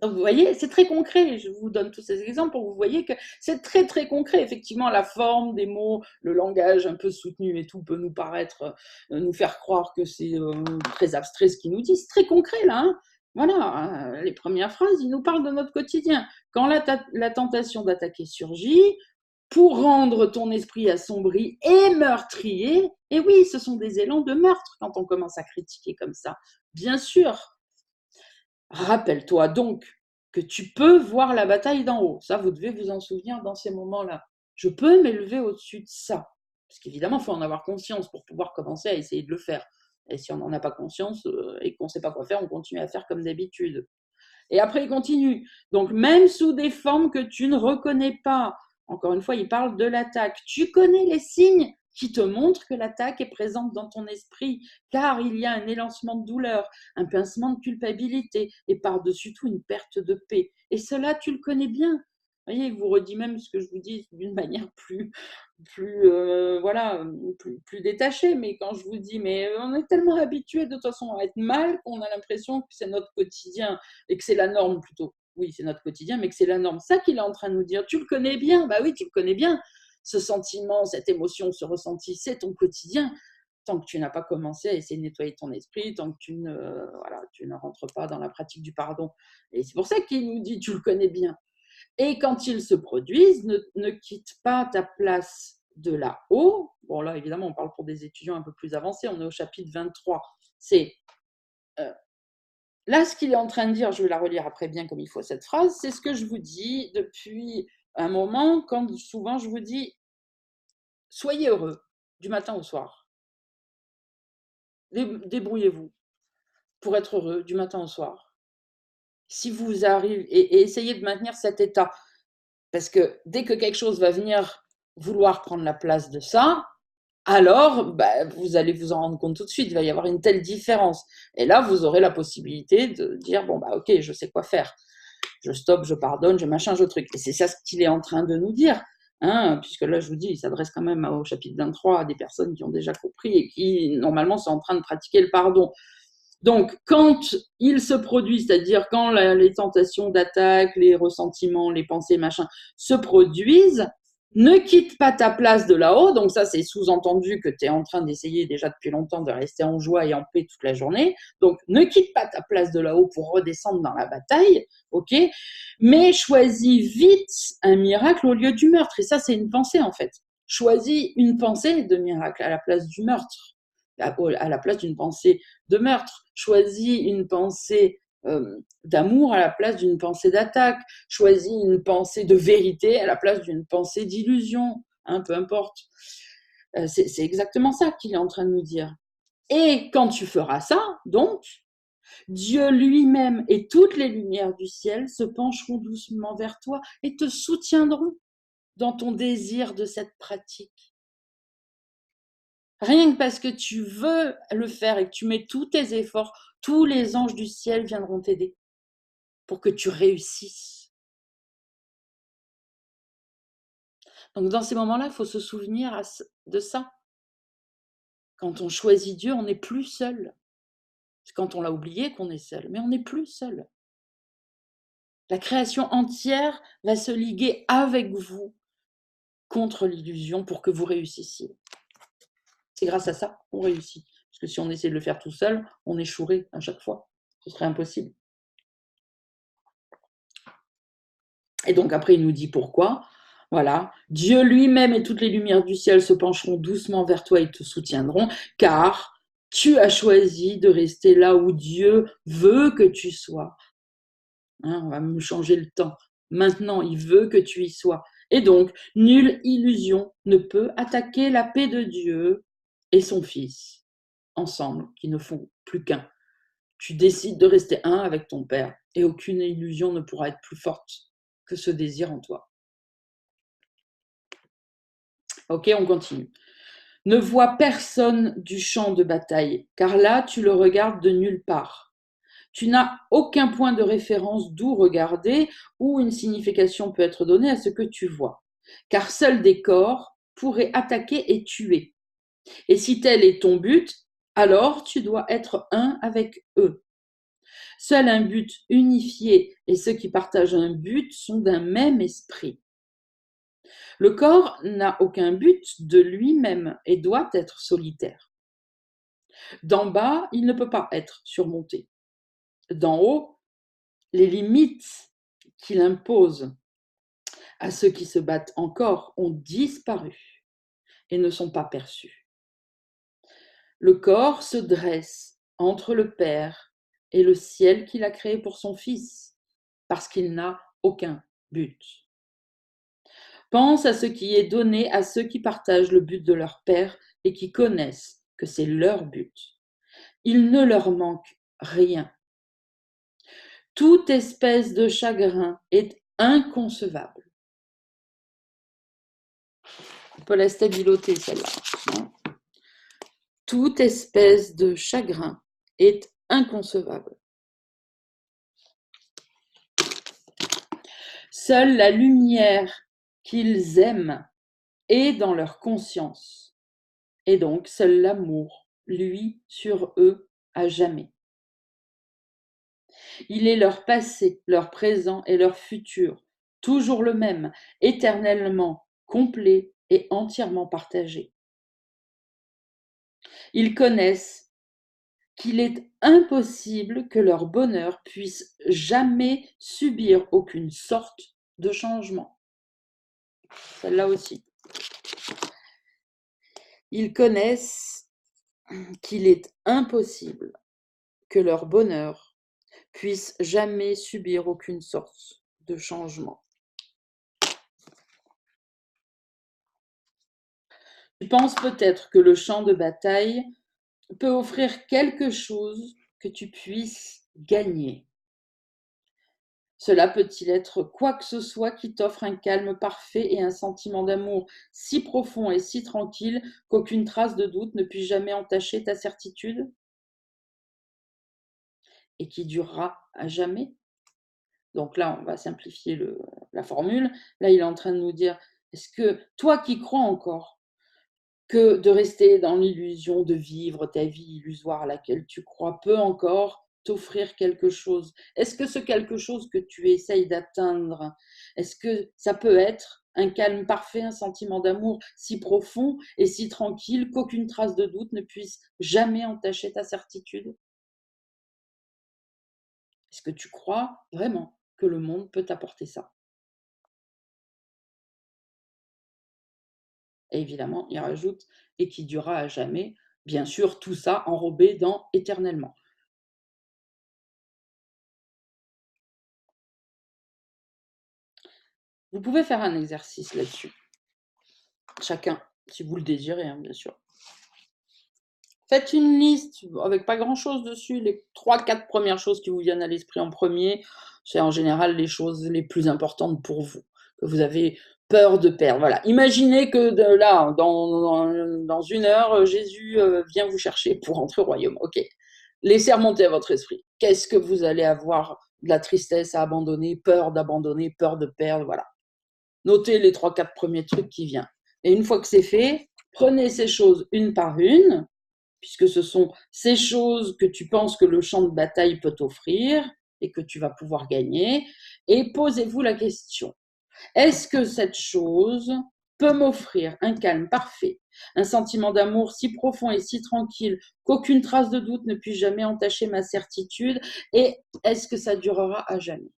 Donc, vous voyez, c'est très concret. Je vous donne tous ces exemples pour que vous voyez que c'est très très concret. Effectivement, la forme des mots, le langage un peu soutenu et tout peut nous paraître, nous faire croire que c'est très abstrait ce qu'il nous dit. C'est très concret là. Hein. Voilà, les premières phrases, il nous parle de notre quotidien. Quand la tentation d'attaquer surgit, pour rendre ton esprit assombri et meurtrier, et oui, ce sont des élans de meurtre quand on commence à critiquer comme ça. Bien sûr, rappelle-toi donc que tu peux voir la bataille d'en haut. Ça, vous devez vous en souvenir dans ces moments-là. Je peux m'élever au-dessus de ça. Parce qu'évidemment, il faut en avoir conscience pour pouvoir commencer à essayer de le faire. Et si on n'en a pas conscience et qu'on ne sait pas quoi faire, on continue à faire comme d'habitude. Et après, il continue. Donc, même sous des formes que tu ne reconnais pas, encore une fois, il parle de l'attaque. Tu connais les signes qui te montrent que l'attaque est présente dans ton esprit, car il y a un élancement de douleur, un pincement de culpabilité, et par-dessus tout, une perte de paix. Et cela, tu le connais bien. Vous voyez, il vous redit même ce que je vous dis d'une manière voilà, plus détaché. Mais quand je vous dis, mais on est tellement habitué de toute façon à être mal qu'on a l'impression que c'est notre quotidien et que c'est la norme plutôt. Oui, c'est notre quotidien, mais que c'est la norme. Ça qu'il est en train de nous dire. Tu le connais bien. Bah oui, tu le connais bien. Ce sentiment, cette émotion, ce ressenti, c'est ton quotidien. Tant que tu n'as pas commencé à essayer de nettoyer ton esprit, tant que tu ne rentres pas dans la pratique du pardon. Et c'est pour ça qu'il nous dit, tu le connais bien. Et quand ils se produisent, ne quitte pas ta place de là-haut. Bon, là, évidemment, on parle pour des étudiants un peu plus avancés. On est au chapitre 23. C'est là ce qu'il est en train de dire. Je vais la relire après bien comme il faut cette phrase. C'est ce que je vous dis depuis un moment, quand souvent je vous dis soyez heureux du matin au soir. Débrouillez-vous pour être heureux du matin au soir. Si vous arrivez et essayez de maintenir cet état. Parce que dès que quelque chose va venir vouloir prendre la place de ça, alors vous allez vous en rendre compte tout de suite. Il va y avoir une telle différence. Et là, vous aurez la possibilité de dire, bon, ok, je sais quoi faire. Je stoppe, je pardonne, je machin, je truc. Et c'est ça ce qu'il est en train de nous dire. Hein, puisque là, je vous dis, il s'adresse quand même au chapitre 23 à des personnes qui ont déjà compris et qui, normalement, sont en train de pratiquer le pardon. Donc, quand il se produit, c'est-à-dire quand les tentations d'attaque, les ressentiments, les pensées, machin, se produisent, ne quitte pas ta place de là-haut. Donc ça, c'est sous-entendu que tu es en train d'essayer déjà depuis longtemps de rester en joie et en paix toute la journée. Donc, ne quitte pas ta place de là-haut pour redescendre dans la bataille, ok? Mais choisis vite un miracle au lieu du meurtre. Et ça, c'est une pensée, en fait. Choisis une pensée de miracle à la place du meurtre, à la place d'une pensée de meurtre. Choisis une pensée d'amour à la place d'une pensée d'attaque. Choisis une pensée de vérité à la place d'une pensée d'illusion. Hein, peu importe. C'est exactement ça qu'il est en train de nous dire. Et quand tu feras ça, donc, Dieu lui-même et toutes les lumières du ciel se pencheront doucement vers toi et te soutiendront dans ton désir de cette pratique. Rien que parce que tu veux le faire et que tu mets tous tes efforts, tous les anges du ciel viendront t'aider pour que tu réussisses. Donc dans ces moments-là, il faut se souvenir de ça. Quand on choisit Dieu, on n'est plus seul. C'est quand on l'a oublié qu'on est seul, mais on n'est plus seul. La création entière va se liguer avec vous contre l'illusion pour que vous réussissiez. C'est grâce à ça qu'on réussit. Parce que si on essaie de le faire tout seul, on échouerait à chaque fois. Ce serait impossible. Et donc après, il nous dit pourquoi. Voilà. Dieu lui-même et toutes les lumières du ciel se pencheront doucement vers toi et te soutiendront, car tu as choisi de rester là où Dieu veut que tu sois. Hein, on va me changer le temps. Maintenant, il veut que tu y sois. Et donc, nulle illusion ne peut attaquer la paix de Dieu et son Fils, ensemble, qui ne font plus qu'un. Tu décides de rester un avec ton Père, et aucune illusion ne pourra être plus forte que ce désir en toi. Ok, on continue. Ne vois personne du champ de bataille, car là, tu le regardes de nulle part. Tu n'as aucun point de référence d'où regarder, où une signification peut être donnée à ce que tu vois. Car seuls des corps pourraient attaquer et tuer. Et si tel est ton but, alors tu dois être un avec eux. Seul un but unifié et ceux qui partagent un but sont d'un même esprit. Le corps n'a aucun but de lui-même et doit être solitaire. D'en bas, il ne peut pas être surmonté. D'en haut, les limites qu'il impose à ceux qui se battent encore ont disparu et ne sont pas perçues. Le corps se dresse entre le Père et le ciel qu'il a créé pour son Fils, parce qu'il n'a aucun but. Pense à ce qui est donné à ceux qui partagent le but de leur Père et qui connaissent que c'est leur but. Il ne leur manque rien. Toute espèce de chagrin est inconcevable. On peut la stabiloter, celle-là. Toute espèce de chagrin est inconcevable. Seule la lumière qu'ils aiment est dans leur conscience, et donc seul l'amour, lui, sur eux à jamais. Il est leur passé, leur présent et leur futur, toujours le même, éternellement complet et entièrement partagé. Ils connaissent qu'il est impossible que leur bonheur puisse jamais subir aucune sorte de changement. Celle-là aussi. Ils connaissent qu'il est impossible que leur bonheur puisse jamais subir aucune sorte de changement. Tu penses peut-être que le champ de bataille peut offrir quelque chose que tu puisses gagner. Cela peut-il être quoi que ce soit qui t'offre un calme parfait et un sentiment d'amour si profond et si tranquille qu'aucune trace de doute ne puisse jamais entacher ta certitude et qui durera à jamais? Donc là, on va simplifier la formule. Là, il est en train de nous dire, est-ce que toi qui crois encore que de rester dans l'illusion de vivre ta vie illusoire à laquelle tu crois peut encore t'offrir quelque chose? Est-ce que ce quelque chose que tu essayes d'atteindre, est-ce que ça peut être un calme parfait, un sentiment d'amour si profond et si tranquille qu'aucune trace de doute ne puisse jamais entacher ta certitude? Est-ce que tu crois vraiment que le monde peut t'apporter ça? Et évidemment, il rajoute et qui durera à jamais, bien sûr, tout ça enrobé dans éternellement. Vous pouvez faire un exercice là-dessus, chacun, si vous le désirez, hein, bien sûr. Faites une liste avec pas grand-chose dessus, les 3-4 premières choses qui vous viennent à l'esprit en premier. C'est en général les choses les plus importantes pour vous, que vous avez peur de perdre. Voilà. Imaginez que là, dans 1 heure, Jésus vient vous chercher pour entrer au royaume. Ok. Laissez remonter à votre esprit. Qu'est-ce que vous allez avoir? De la tristesse à abandonner, peur d'abandonner, peur de perdre, voilà. Notez les 3-4 premiers trucs qui viennent. Et une fois que c'est fait, prenez ces choses une par une, puisque ce sont ces choses que tu penses que le champ de bataille peut t'offrir et que tu vas pouvoir gagner, et posez-vous la question, est-ce que cette chose peut m'offrir un calme parfait, un sentiment d'amour si profond et si tranquille qu'aucune trace de doute ne puisse jamais entacher ma certitude, et est-ce que ça durera à jamais?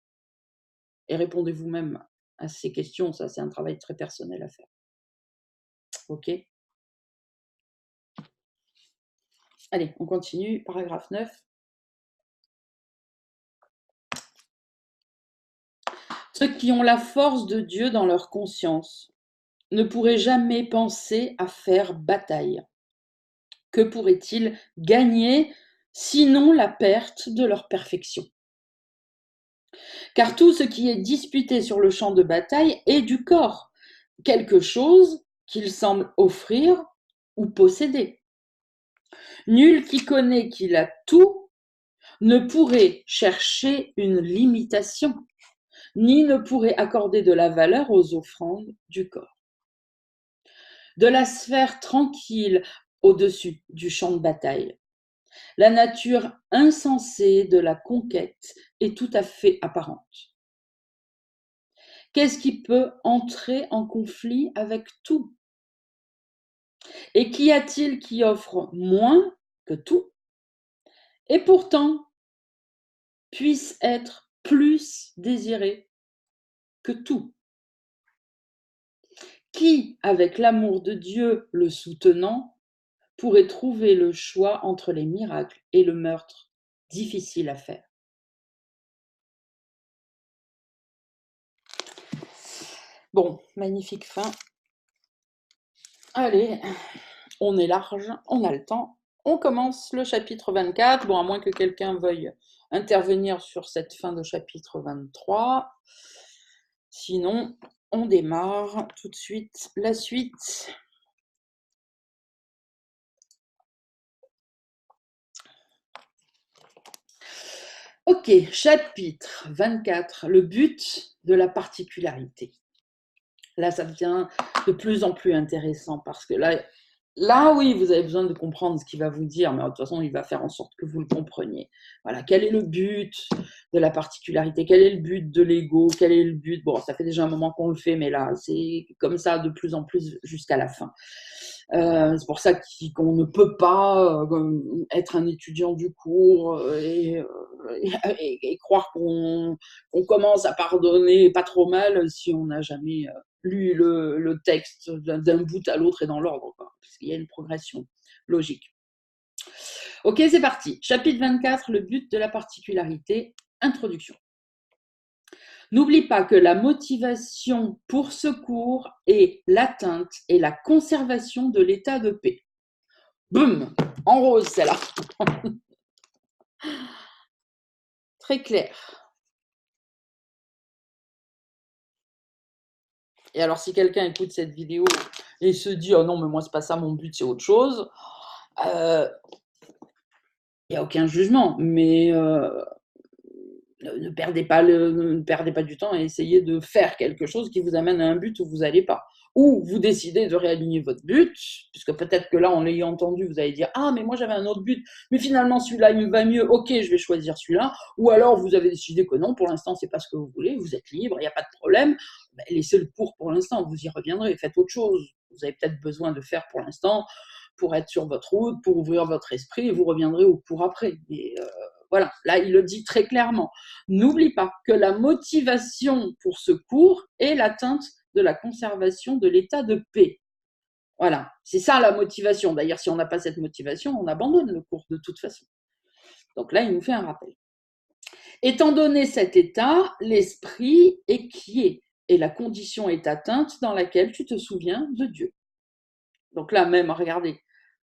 Et répondez vous-même à ces questions, ça c'est un travail très personnel à faire. Ok? Allez, on continue, paragraphe 9. Ceux qui ont la force de Dieu dans leur conscience ne pourraient jamais penser à faire bataille. Que pourraient-ils gagner sinon la perte de leur perfection? Car tout ce qui est disputé sur le champ de bataille est du corps, quelque chose qu'il semble offrir ou posséder. Nul qui connaît qu'il a tout ne pourrait chercher une limitation, ni ne pourrait accorder de la valeur aux offrandes du corps. De la sphère tranquille au-dessus du champ de bataille, La nature insensée de la conquête est tout à fait apparente. Qu'est-ce qui peut entrer en conflit avec tout? Et qu'y a-t-il qui offre moins que tout, et pourtant puisse être plus désiré que tout? Qui, avec l'amour de Dieu le soutenant, pourrait trouver le choix entre les miracles et le meurtre difficile à faire? Bon, magnifique fin. Allez, on est large, on a le temps. On commence le chapitre 24. Bon, à moins que quelqu'un veuille intervenir sur cette fin de chapitre 23. Sinon, on démarre tout de suite la suite. Ok, chapitre 24, le but de la particularité. Là, ça devient de plus en plus intéressant parce que là, oui, vous avez besoin de comprendre ce qu'il va vous dire, mais de toute façon, il va faire en sorte que vous le compreniez. Voilà, quel est le but de la particularité? Quel est le but de l'ego? Quel est le but? Bon, ça fait déjà un moment qu'on le fait, mais là, c'est comme ça de plus en plus jusqu'à la fin. C'est pour ça qu'on ne peut pas être un étudiant du cours et croire qu'on commence à pardonner pas trop mal si on n'a jamais lu le texte d'un bout à l'autre et dans l'ordre, parce qu'il y a une progression logique. Ok, c'est parti. Chapitre 24, le but de la particularité, introduction. N'oublie pas que la motivation pour ce cours est l'atteinte et la conservation de l'état de paix. Boum, en rose celle-là. Très clair. Et alors si quelqu'un écoute cette vidéo et se dit « Oh non, mais moi c'est pas ça, mon but c'est autre chose », il n'y a aucun jugement, mais ne perdez pas du temps à essayer de faire quelque chose qui vous amène à un but où vous n'allez pas. Ou vous décidez de réaligner votre but, puisque peut-être que là, en l'ayant entendu, vous allez dire « Ah, mais moi j'avais un autre but, mais finalement celui-là, il me va mieux, ok, je vais choisir celui-là. » Ou alors vous avez décidé que non, pour l'instant, c'est pas ce que vous voulez, vous êtes libre, il n'y a pas de problème. Ben, laissez le cours pour l'instant, vous y reviendrez, faites autre chose. Vous avez peut-être besoin de faire pour l'instant, pour être sur votre route, pour ouvrir votre esprit, et vous reviendrez au cours après. Mais voilà, là, il le dit très clairement. N'oublie pas que la motivation pour ce cours est l'atteinte de la conservation de l'état de paix. Voilà, c'est ça la motivation. D'ailleurs, si on n'a pas cette motivation, on abandonne le cours de toute façon. Donc là, il nous fait un rappel. Étant donné cet état, l'esprit est quiet et la condition est atteinte dans laquelle tu te souviens de Dieu. Donc là même, regardez,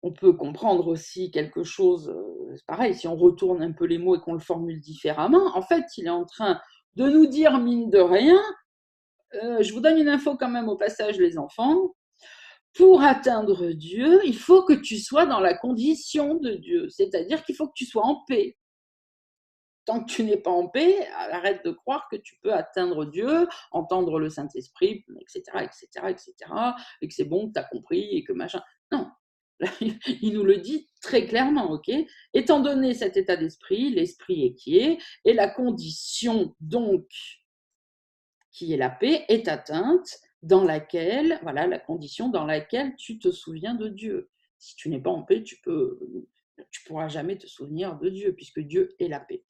on peut comprendre aussi quelque chose, c'est pareil, si on retourne un peu les mots et qu'on le formule différemment, en fait, il est en train de nous dire, mine de rien, je vous donne une info quand même au passage, les enfants, pour atteindre Dieu, il faut que tu sois dans la condition de Dieu, c'est-à-dire qu'il faut que tu sois en paix. Tant que tu n'es pas en paix, arrête de croire que tu peux atteindre Dieu, entendre le Saint-Esprit, etc., etc., etc., et que c'est bon, que tu as compris, et que machin. Non, il nous le dit très clairement, ok? Étant donné cet état d'esprit, l'esprit est quiet, et la condition, donc, qui est la paix, est atteinte, dans laquelle, voilà, la condition dans laquelle tu te souviens de Dieu. Si tu n'es pas en paix, tu pourras jamais te souvenir de Dieu, puisque Dieu est la paix.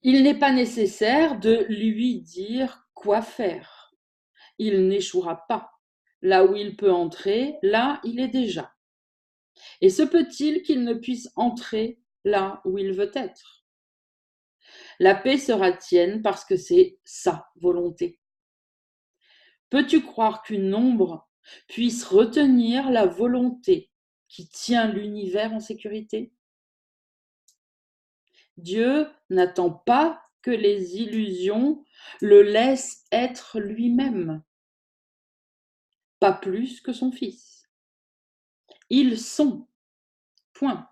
Il n'est pas nécessaire de lui dire quoi faire. Il n'échouera pas. Là où il peut entrer, là il est déjà. Et se peut-il qu'il ne puisse entrer là où il veut être? La paix sera tienne parce que c'est sa volonté. Peux-tu croire qu'une ombre puisse retenir la volonté qui tient l'univers en sécurité? Dieu n'attend pas que les illusions le laissent être lui-même, pas plus que son Fils. Ils sont, point.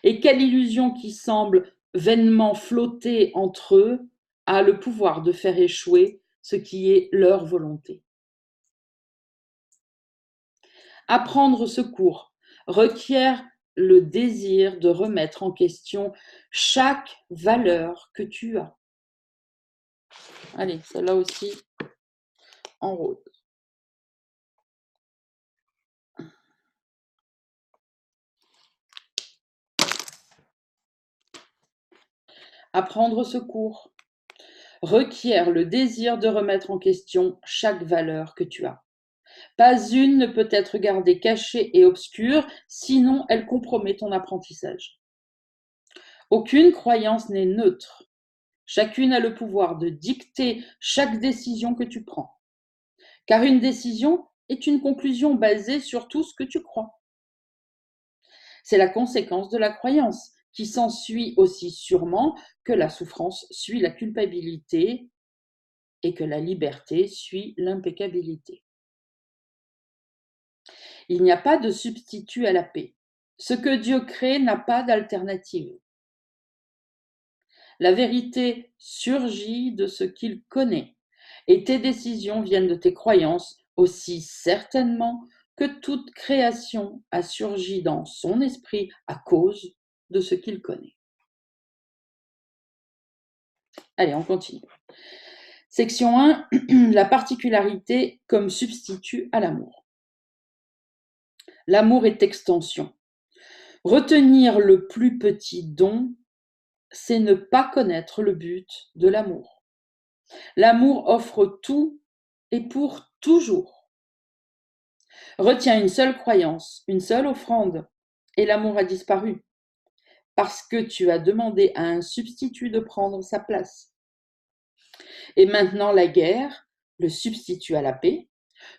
Et quelle illusion qui semble vainement flotter entre eux a le pouvoir de faire échouer ce qui est leur volonté. Apprendre ce cours requiert le désir de remettre en question chaque valeur que tu as. Allez, celle-là aussi en rose. Apprendre ce cours requiert le désir de remettre en question chaque valeur que tu as. Pas une ne peut être gardée cachée et obscure, sinon elle compromet ton apprentissage. Aucune croyance n'est neutre. Chacune a le pouvoir de dicter chaque décision que tu prends. Car une décision est une conclusion basée sur tout ce que tu crois. C'est la conséquence de la croyance, qui s'ensuit aussi sûrement que la souffrance suit la culpabilité et que la liberté suit l'impeccabilité. Il n'y a pas de substitut à la paix. Ce que Dieu crée n'a pas d'alternative. La vérité surgit de ce qu'il connaît, et tes décisions viennent de tes croyances aussi certainement que toute création a surgi dans son esprit à cause de ce qu'il connaît. Allez, on continue. Section 1, la particularité comme substitut à l'amour. L'amour est extension. Retenir le plus petit don, c'est ne pas connaître le but de l'amour. L'amour offre tout et pour toujours. Retiens une seule croyance, une seule offrande, et l'amour a disparu, parce que tu as demandé à un substitut de prendre sa place. Et maintenant la guerre, le substitut à la paix,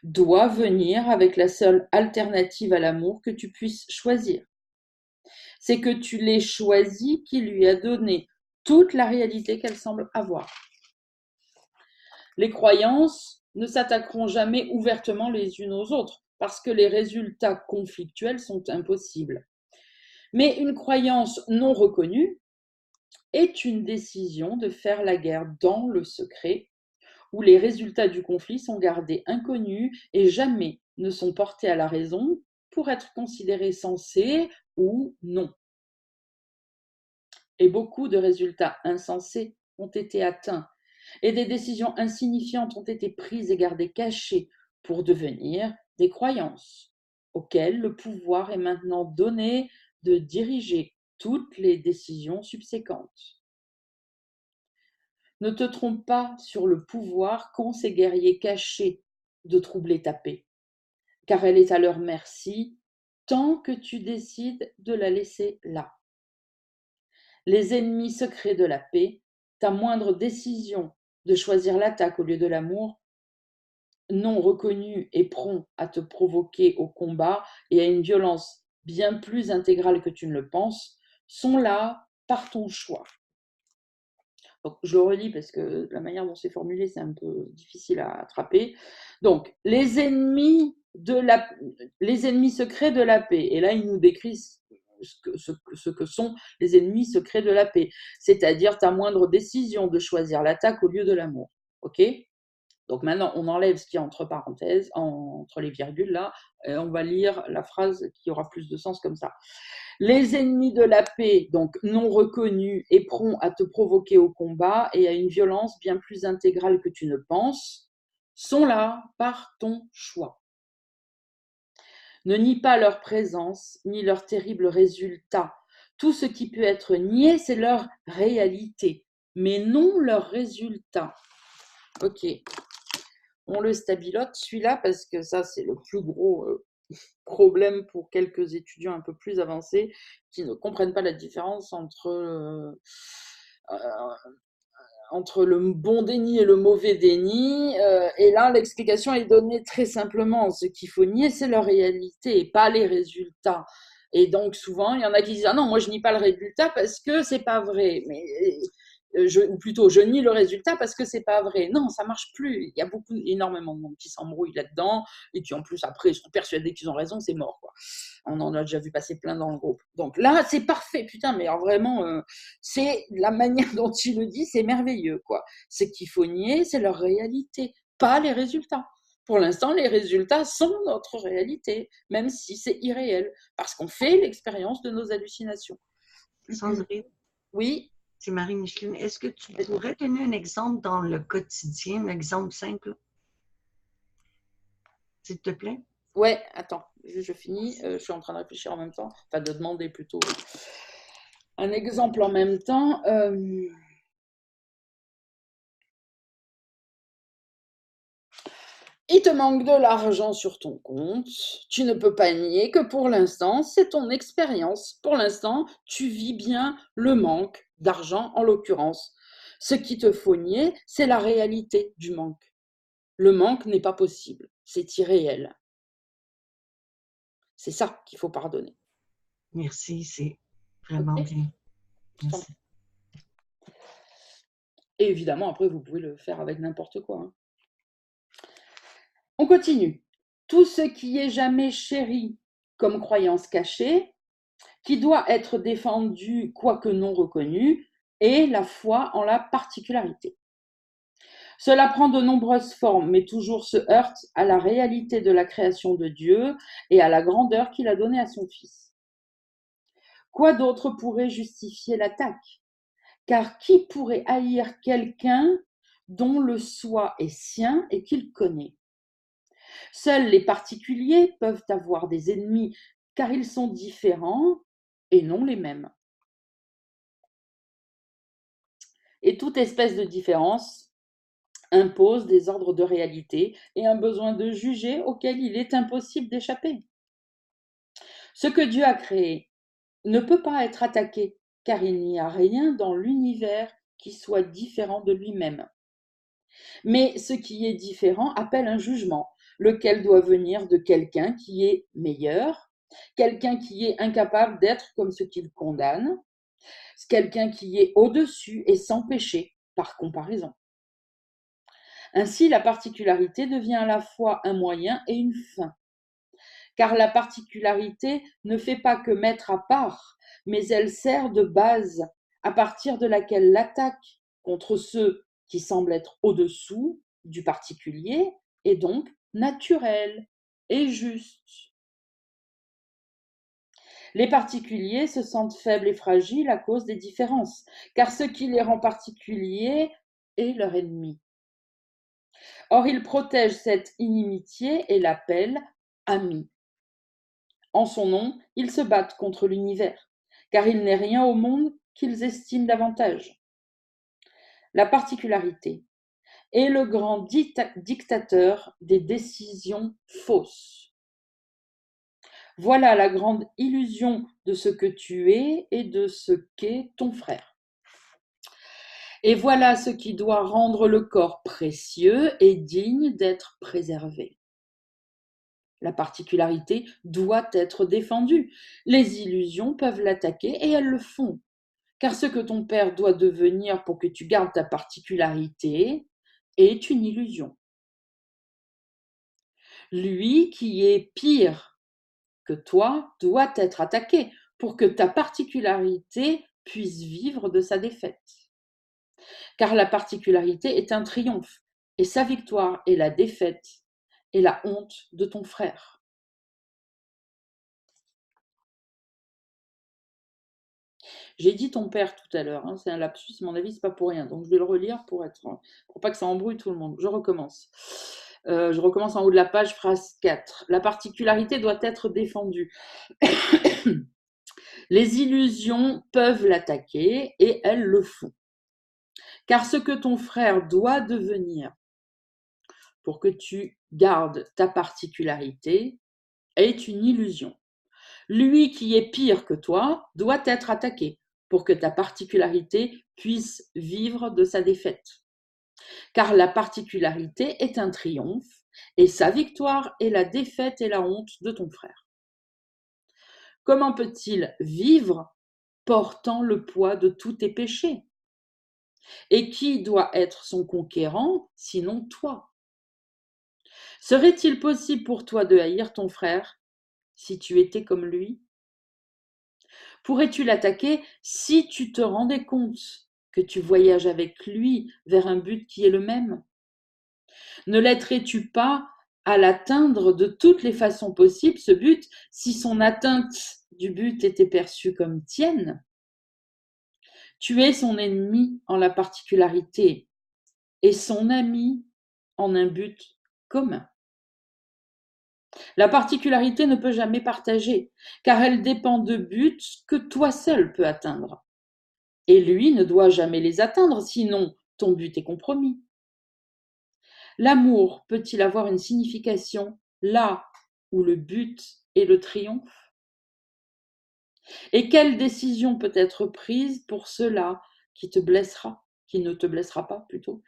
doit venir avec la seule alternative à l'amour que tu puisses choisir. C'est que tu l'aies choisi qui lui a donné toute la réalité qu'elle semble avoir. Les croyances ne s'attaqueront jamais ouvertement les unes aux autres parce que les résultats conflictuels sont impossibles. Mais une croyance non reconnue est une décision de faire la guerre dans le secret, où les résultats du conflit sont gardés inconnus et jamais ne sont portés à la raison pour être considérés sensés ou non. Et beaucoup de résultats insensés ont été atteints, et des décisions insignifiantes ont été prises et gardées cachées pour devenir des croyances, auxquelles le pouvoir est maintenant donné de diriger toutes les décisions subséquentes. Ne te trompe pas sur le pouvoir qu'ont ces guerriers cachés de troubler ta paix, car elle est à leur merci tant que tu décides de la laisser là. Les ennemis secrets de la paix, ta moindre décision de choisir l'attaque au lieu de l'amour, non reconnu et prompt à te provoquer au combat et à une violence bien plus intégrale que tu ne le penses, sont là par ton choix. Donc, je le relis parce que la manière dont c'est formulé, c'est un peu difficile à attraper. Donc, les ennemis secrets de la paix. Et là, il nous décrit ce que sont les ennemis secrets de la paix. C'est-à-dire ta moindre décision de choisir l'attaque au lieu de l'amour. OK ? Donc maintenant, on enlève ce qui est entre parenthèses, entre les virgules là, et on va lire la phrase qui aura plus de sens comme ça. Les ennemis de la paix, donc non reconnus et prompts à te provoquer au combat et à une violence bien plus intégrale que tu ne penses, sont là par ton choix. Ne nie pas leur présence ni leurs terribles résultats. Tout ce qui peut être nié, c'est leur réalité, mais non leurs résultats. Ok. On le stabilote, celui-là, parce que ça, c'est le plus gros problème pour quelques étudiants un peu plus avancés qui ne comprennent pas la différence entre le bon déni et le mauvais déni. Et là, l'explication est donnée très simplement. Ce qu'il faut nier, c'est leur réalité et pas les résultats. Et donc, souvent, il y en a qui disent « Ah non, moi, je nie pas le résultat parce que c'est pas vrai. » Mais ou plutôt, je nie le résultat parce que c'est pas vrai. Non, ça marche plus. Il y a énormément de monde qui s'embrouille là-dedans et qui, en plus, après, sont persuadés qu'ils ont raison, c'est mort, quoi. On en a déjà vu passer plein dans le groupe. Donc là, c'est parfait, putain, mais alors vraiment, c'est la manière dont il le dit, c'est merveilleux, quoi. Ce qu'il faut nier, c'est leur réalité, pas les résultats. Pour l'instant, les résultats sont notre réalité, même si c'est irréel, parce qu'on fait l'expérience de nos hallucinations. Sandrine, Oui. c'est Marie-Micheline. Est-ce que tu pourrais donner un exemple dans le quotidien, un exemple simple, s'il te plaît? Ouais, attends, je finis. Je suis en train de réfléchir en même temps, enfin de demander plutôt un exemple en même temps. Il te manque de l'argent sur ton compte. Tu ne peux pas nier que pour l'instant, c'est ton expérience. Pour l'instant, tu vis bien le manque d'argent en l'occurrence. Ce qu'il te faut nier, c'est la réalité du manque. Le manque n'est pas possible, c'est irréel. C'est ça qu'il faut pardonner. Merci, c'est vraiment Ok. bien. Merci. Et évidemment, après, vous pouvez le faire avec n'importe quoi, hein. On continue. Tout ce qui est jamais chéri comme croyance cachée, qui doit être défendu quoique non reconnu, est la foi en la particularité. Cela prend de nombreuses formes, mais toujours se heurte à la réalité de la création de Dieu et à la grandeur qu'il a donnée à son Fils. Quoi d'autre pourrait justifier l'attaque? Car qui pourrait haïr quelqu'un dont le soi est sien et qu'il connaît? Seuls les particuliers peuvent avoir des ennemis, car ils sont différents et non les mêmes. Et toute espèce de différence impose des ordres de réalité et un besoin de juger auquel il est impossible d'échapper. Ce que Dieu a créé ne peut pas être attaqué, car il n'y a rien dans l'univers qui soit différent de lui-même. Mais ce qui est différent appelle un jugement, lequel doit venir de quelqu'un qui est meilleur, quelqu'un qui est incapable d'être comme ce qu'il condamne, quelqu'un qui est au-dessus et sans péché, par comparaison. Ainsi, la particularité devient à la fois un moyen et une fin, car la particularité ne fait pas que mettre à part, mais elle sert de base à partir de laquelle l'attaque contre ceux qui semblent être au-dessous du particulier est donc naturelle et juste. Les particuliers se sentent faibles et fragiles à cause des différences, car ce qui les rend particuliers est leur ennemi. Or, ils protègent cette inimitié et l'appellent ami. En son nom, ils se battent contre l'univers, car il n'est rien au monde qu'ils estiment davantage. La particularité est le grand dictateur des décisions fausses. Voilà la grande illusion de ce que tu es et de ce qu'est ton frère. Et voilà ce qui doit rendre le corps précieux et digne d'être préservé. La particularité doit être défendue. Les illusions peuvent l'attaquer et elles le font. Car ce que ton père doit devenir pour que tu gardes ta particularité est une illusion. Lui qui est pire que toi doit être attaqué pour que ta particularité puisse vivre de sa défaite. Car la particularité est un triomphe et sa victoire est la défaite et la honte de ton frère. J'ai dit ton père tout à l'heure, hein, c'est un lapsus, à mon avis, c'est pas pour rien. Donc je vais le relire pour pas que ça embrouille tout le monde. Je recommence. Je recommence en haut de la page, phrase 4. La particularité doit être défendue. Les illusions peuvent l'attaquer et elles le font. Car ce que ton frère doit devenir pour que tu gardes ta particularité est une illusion. Lui qui est pire que toi doit être attaqué pour que ta particularité puisse vivre de sa défaite. Car la particularité est un triomphe et sa victoire est la défaite et la honte de ton frère. Comment peut-il vivre portant le poids de tous tes péchés? Et qui doit être son conquérant sinon toi? Serait-il possible pour toi de haïr ton frère si tu étais comme lui? Pourrais-tu l'attaquer si tu te rendais compte que tu voyages avec lui vers un but qui est le même? Ne laiterais-tu pas à l'atteindre de toutes les façons possibles, ce but, si son atteinte du but était perçue comme tienne, tu es son ennemi en la particularité et son ami en un but commun. La particularité ne peut jamais partager, car elle dépend de buts que toi seul peux atteindre. Et lui ne doit jamais les atteindre, sinon ton but est compromis. L'amour peut-il avoir une signification là où le but est le triomphe? Et quelle décision peut être prise pour cela qui te blessera, qui ne te blessera pas plutôt?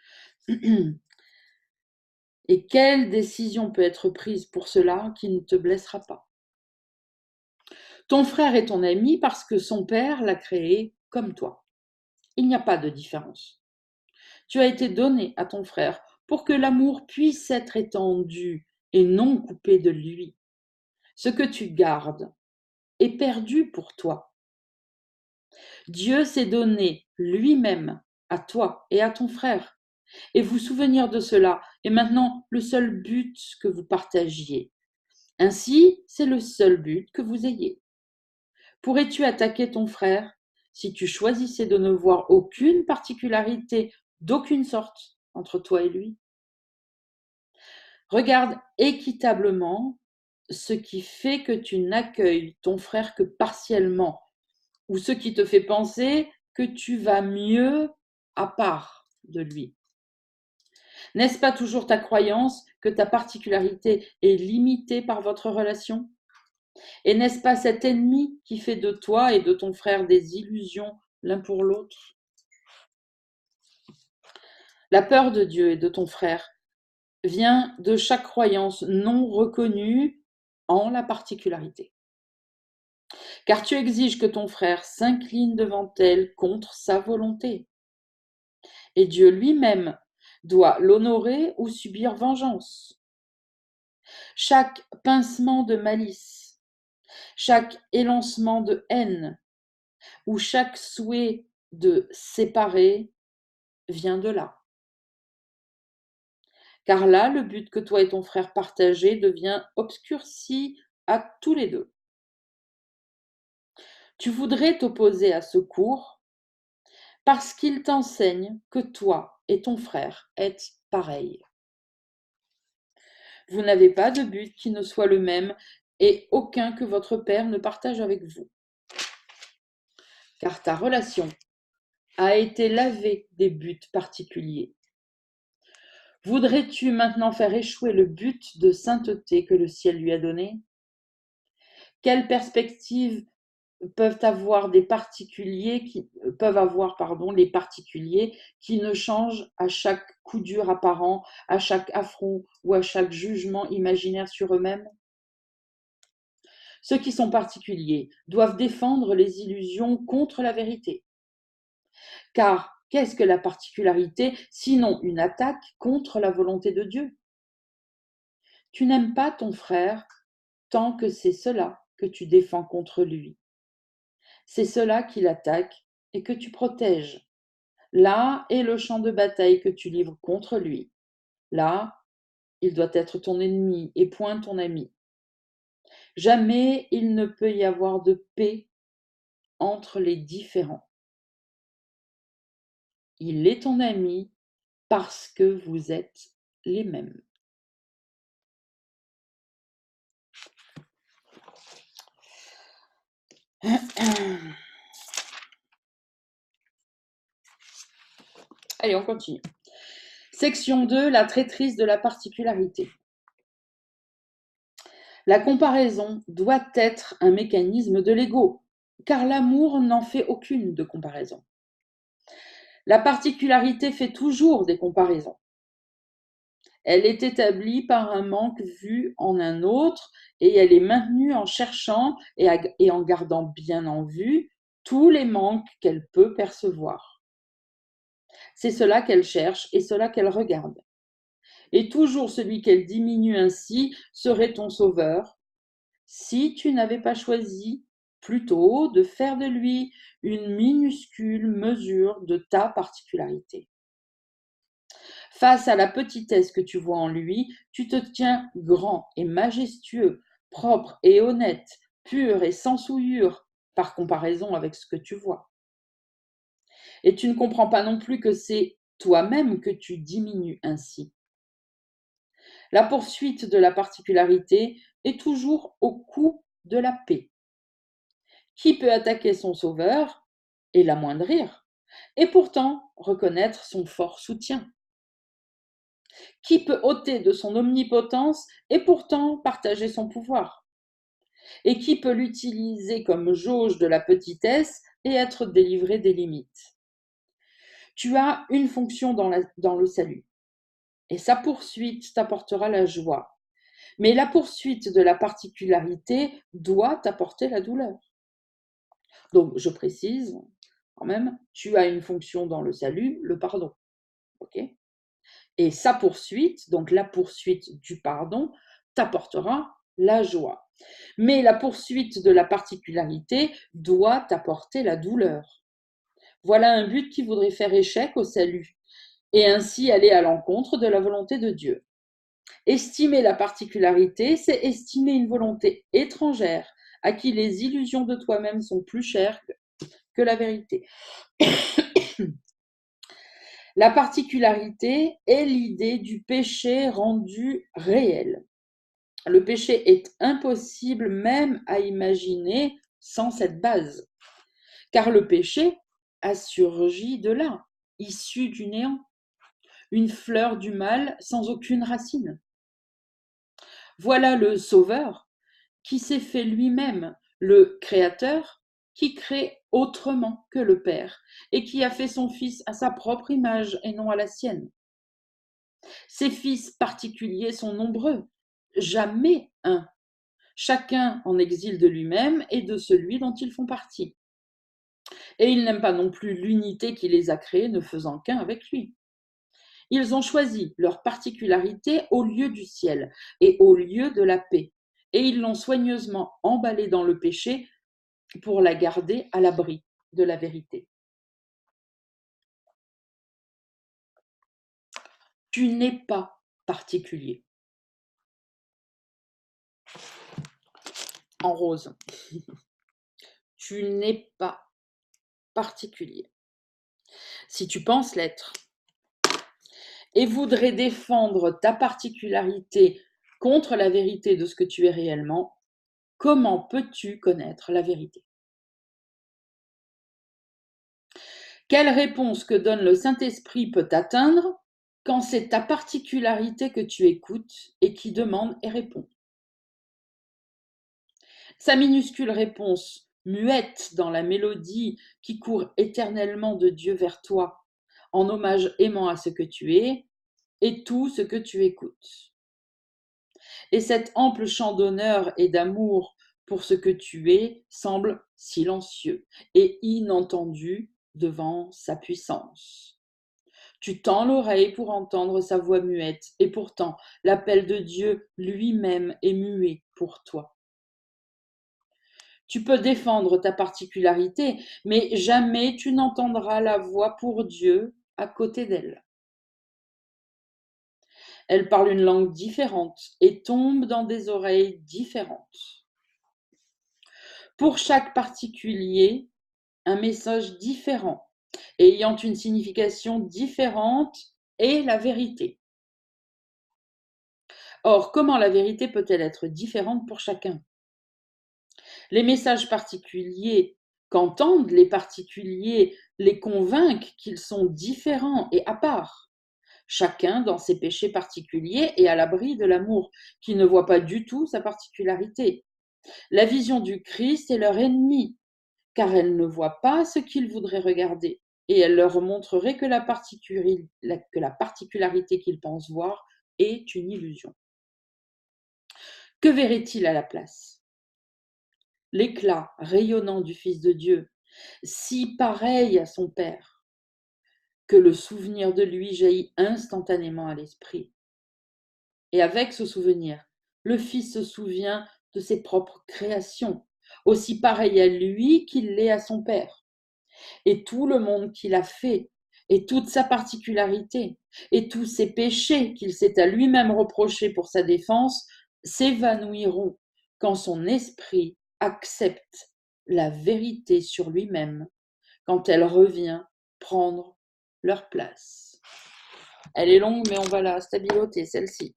Et quelle décision peut être prise pour cela qui ne te blessera pas? Ton frère est ton ami parce que son père l'a créé comme toi. Il n'y a pas de différence. Tu as été donné à ton frère pour que l'amour puisse être étendu et non coupé de lui. Ce que tu gardes est perdu pour toi. Dieu s'est donné lui-même à toi et à ton frère. Et vous souvenir de cela est maintenant le seul but que vous partagiez. Ainsi, c'est le seul but que vous ayez. Pourrais-tu attaquer ton frère si tu choisissais de ne voir aucune particularité d'aucune sorte entre toi et lui? Regarde équitablement ce qui fait que tu n'accueilles ton frère que partiellement, ou ce qui te fait penser que tu vas mieux à part de lui. N'est-ce pas toujours ta croyance que ta particularité est limitée par votre relation? Et n'est-ce pas cet ennemi qui fait de toi et de ton frère des illusions l'un pour l'autre? La peur de Dieu et de ton frère vient de chaque croyance non reconnue en la particularité. Car tu exiges que ton frère s'incline devant elle contre sa volonté. Et Dieu lui-même doit l'honorer ou subir vengeance. Chaque pincement de malice, chaque élancement de haine ou chaque souhait de séparer vient de là. Car là, le but que toi et ton frère partagez devient obscurci à tous les deux. Tu voudrais t'opposer à ce cours parce qu'il t'enseigne que toi et ton frère êtes pareils. Vous n'avez pas de but qui ne soit le même et aucun que votre Père ne partage avec vous. Car ta relation a été lavée des buts particuliers. Voudrais-tu maintenant faire échouer le but de sainteté que le ciel lui a donné? Quelle perspective peuvent avoir les particuliers qui ne changent à chaque coup dur apparent, à chaque affront ou à chaque jugement imaginaire sur eux-mêmes? Ceux qui sont particuliers doivent défendre les illusions contre la vérité. Car qu'est-ce que la particularité sinon une attaque contre la volonté de Dieu? Tu n'aimes pas ton frère tant que c'est cela que tu défends contre lui. C'est cela qui l'attaque et que tu protèges. Là est le champ de bataille que tu livres contre lui. Là, il doit être ton ennemi et point ton ami. Jamais il ne peut y avoir de paix entre les différents. Il est ton ami parce que vous êtes les mêmes. Allez, on continue. Section 2, la traîtrise de la particularité. La comparaison doit être un mécanisme de l'ego, car l'amour n'en fait aucune de comparaison. La particularité fait toujours des comparaisons. Elle est établie par un manque vu en un autre et elle est maintenue en cherchant et en gardant bien en vue tous les manques qu'elle peut percevoir. C'est cela qu'elle cherche et cela qu'elle regarde. Et toujours celui qu'elle diminue ainsi serait ton sauveur, si tu n'avais pas choisi plutôt de faire de lui une minuscule mesure de ta particularité. Face à la petitesse que tu vois en lui, tu te tiens grand et majestueux, propre et honnête, pur et sans souillure, par comparaison avec ce que tu vois. Et tu ne comprends pas non plus que c'est toi-même que tu diminues ainsi. La poursuite de la particularité est toujours au coût de la paix. Qui peut attaquer son sauveur et l'amoindrir, et pourtant reconnaître son fort soutien? Qui peut ôter de son omnipotence et pourtant partager son pouvoir? Et qui peut l'utiliser comme jauge de la petitesse et être délivré des limites? Tu as une fonction dans le salut, et sa poursuite t'apportera la joie. Mais la poursuite de la particularité doit t'apporter la douleur. Donc, je précise quand même, tu as une fonction dans le salut, le pardon. Ok? Et sa poursuite, donc la poursuite du pardon, t'apportera la joie. Mais la poursuite de la particularité doit t'apporter la douleur. Voilà un but qui voudrait faire échec au salut et ainsi aller à l'encontre de la volonté de Dieu. Estimer la particularité, c'est estimer une volonté étrangère à qui les illusions de toi-même sont plus chères que la vérité. La particularité est l'idée du péché rendu réel. Le péché est impossible même à imaginer sans cette base, car le péché a surgi de là, issu du néant, une fleur du mal sans aucune racine. Voilà le Sauveur qui s'est fait lui-même, le Créateur qui crée autrement que le Père et qui a fait son Fils à sa propre image et non à la sienne. Ces fils particuliers sont nombreux, jamais un, chacun en exil de lui-même et de celui dont ils font partie. Et ils n'aiment pas non plus l'unité qui les a créés, ne faisant qu'un avec lui. Ils ont choisi leur particularité au lieu du ciel et au lieu de la paix, et ils l'ont soigneusement emballée dans le péché pour la garder à l'abri de la vérité. Tu n'es pas particulier. En rose. Tu n'es pas particulier. Si tu penses l'être et voudrais défendre ta particularité contre la vérité de ce que tu es réellement, comment peux-tu connaître la vérité? Quelle réponse que donne le Saint-Esprit peut t'atteindre quand c'est ta particularité que tu écoutes et qui demande et répond? Sa minuscule réponse, muette dans la mélodie qui court éternellement de Dieu vers toi, en hommage aimant à ce que tu es, et tout ce que tu écoutes. Et cet ample chant d'honneur et d'amour pour ce que tu es semble silencieux et inentendu devant sa puissance. Tu tends l'oreille pour entendre sa voix muette, et pourtant l'appel de Dieu lui-même est muet pour toi. Tu peux défendre ta particularité, mais jamais tu n'entendras la voix pour Dieu à côté d'elle. Elle parle une langue différente et tombe dans des oreilles différentes. Pour chaque particulier, un message différent, ayant une signification différente est la vérité. Or, comment la vérité peut-elle être différente pour chacun? Les messages particuliers qu'entendent les particuliers les convainquent qu'ils sont différents et à part, chacun dans ses péchés particuliers et à l'abri de l'amour, qui ne voit pas du tout sa particularité. La vision du Christ est leur ennemie, car elle ne voit pas ce qu'ils voudraient regarder, et elle leur montrerait que la particularité qu'ils pensent voir est une illusion. Que verrait-il à la place? L'éclat rayonnant du Fils de Dieu, si pareil à son Père, que le souvenir de lui jaillit instantanément à l'esprit. Et avec ce souvenir, le Fils se souvient de ses propres créations, aussi pareil à lui qu'il l'est à son Père. Et tout le monde qu'il a fait et toute sa particularité, et tous ses péchés qu'il s'est à lui-même reprochés pour sa défense, s'évanouiront quand son esprit accepte la vérité sur lui-même, quand elle revient prendre leur place. Elle est longue, mais on va la stabiloter, celle-ci.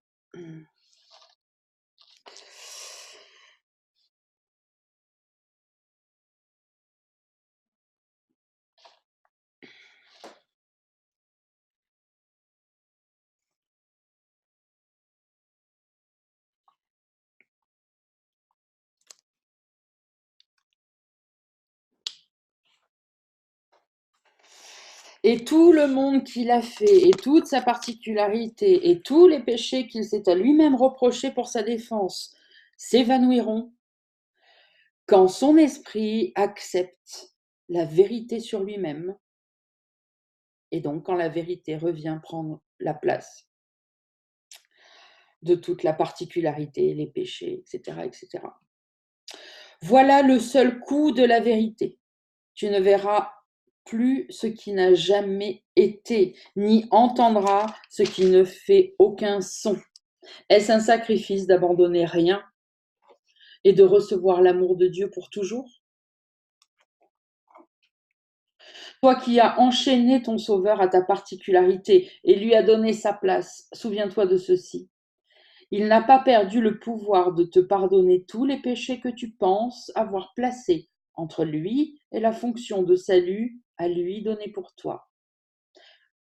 Et tout le monde qu'il a fait, et toute sa particularité, et tous les péchés qu'il s'est à lui-même reprochés pour sa défense, s'évanouiront quand son esprit accepte la vérité sur lui-même, et donc quand la vérité revient prendre la place de toute la particularité, les péchés, etc., etc. Voilà le seul coup de la vérité. Tu ne verras plus ce qui n'a jamais été, ni entendras ce qui ne fait aucun son. Est-ce un sacrifice d'abandonner rien et de recevoir l'amour de Dieu pour toujours? Toi qui as enchaîné ton Sauveur à ta particularité et lui as donné sa place, souviens-toi de ceci. Il n'a pas perdu le pouvoir de te pardonner tous les péchés que tu penses avoir placés entre lui et la fonction de salut à lui donnée pour toi.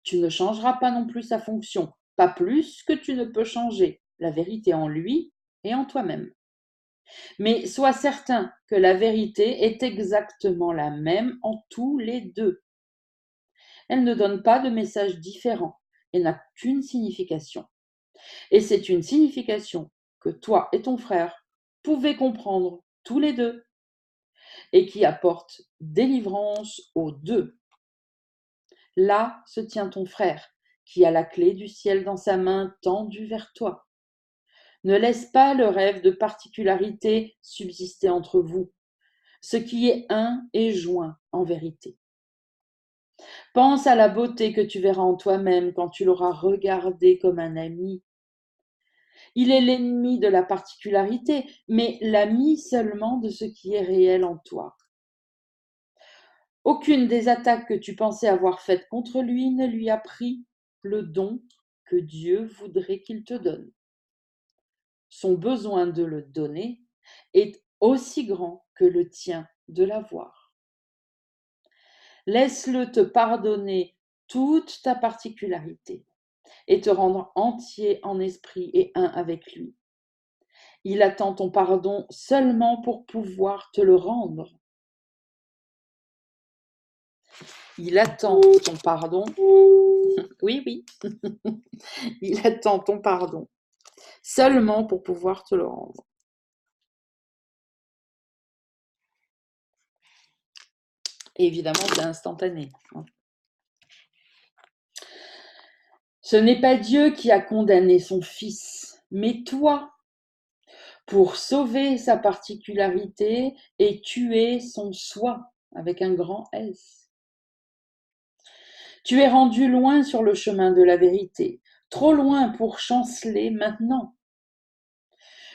Tu ne changeras pas non plus sa fonction, pas plus que tu ne peux changer la vérité en lui et en toi-même. Mais sois certain que la vérité est exactement la même en tous les deux. Elle ne donne pas de message différent et n'a qu'une signification. Et c'est une signification que toi et ton frère pouvez comprendre tous les deux et qui apporte délivrance aux deux. Là se tient ton frère, qui a la clé du ciel dans sa main tendue vers toi. Ne laisse pas le rêve de particularité subsister entre vous. Ce qui est un est joint en vérité. Pense à la beauté que tu verras en toi-même quand tu l'auras regardé comme un ami. Il est l'ennemi de la particularité, mais l'ami seulement de ce qui est réel en toi. Aucune des attaques que tu pensais avoir faites contre lui ne lui a pris le don que Dieu voudrait qu'il te donne. Son besoin de le donner est aussi grand que le tien de l'avoir. Laisse-le te pardonner toute ta particularité et te rendre entier en esprit et un avec lui. Il attend ton pardon seulement pour pouvoir te le rendre. Il attend ton pardon. Oui, oui. Il attend ton pardon seulement pour pouvoir te le rendre. Et évidemment, c'est instantané. Ce n'est pas Dieu qui a condamné son Fils, mais toi, pour sauver sa particularité et tuer son soi, avec un grand S. Tu es rendu loin sur le chemin de la vérité, trop loin pour chanceler maintenant.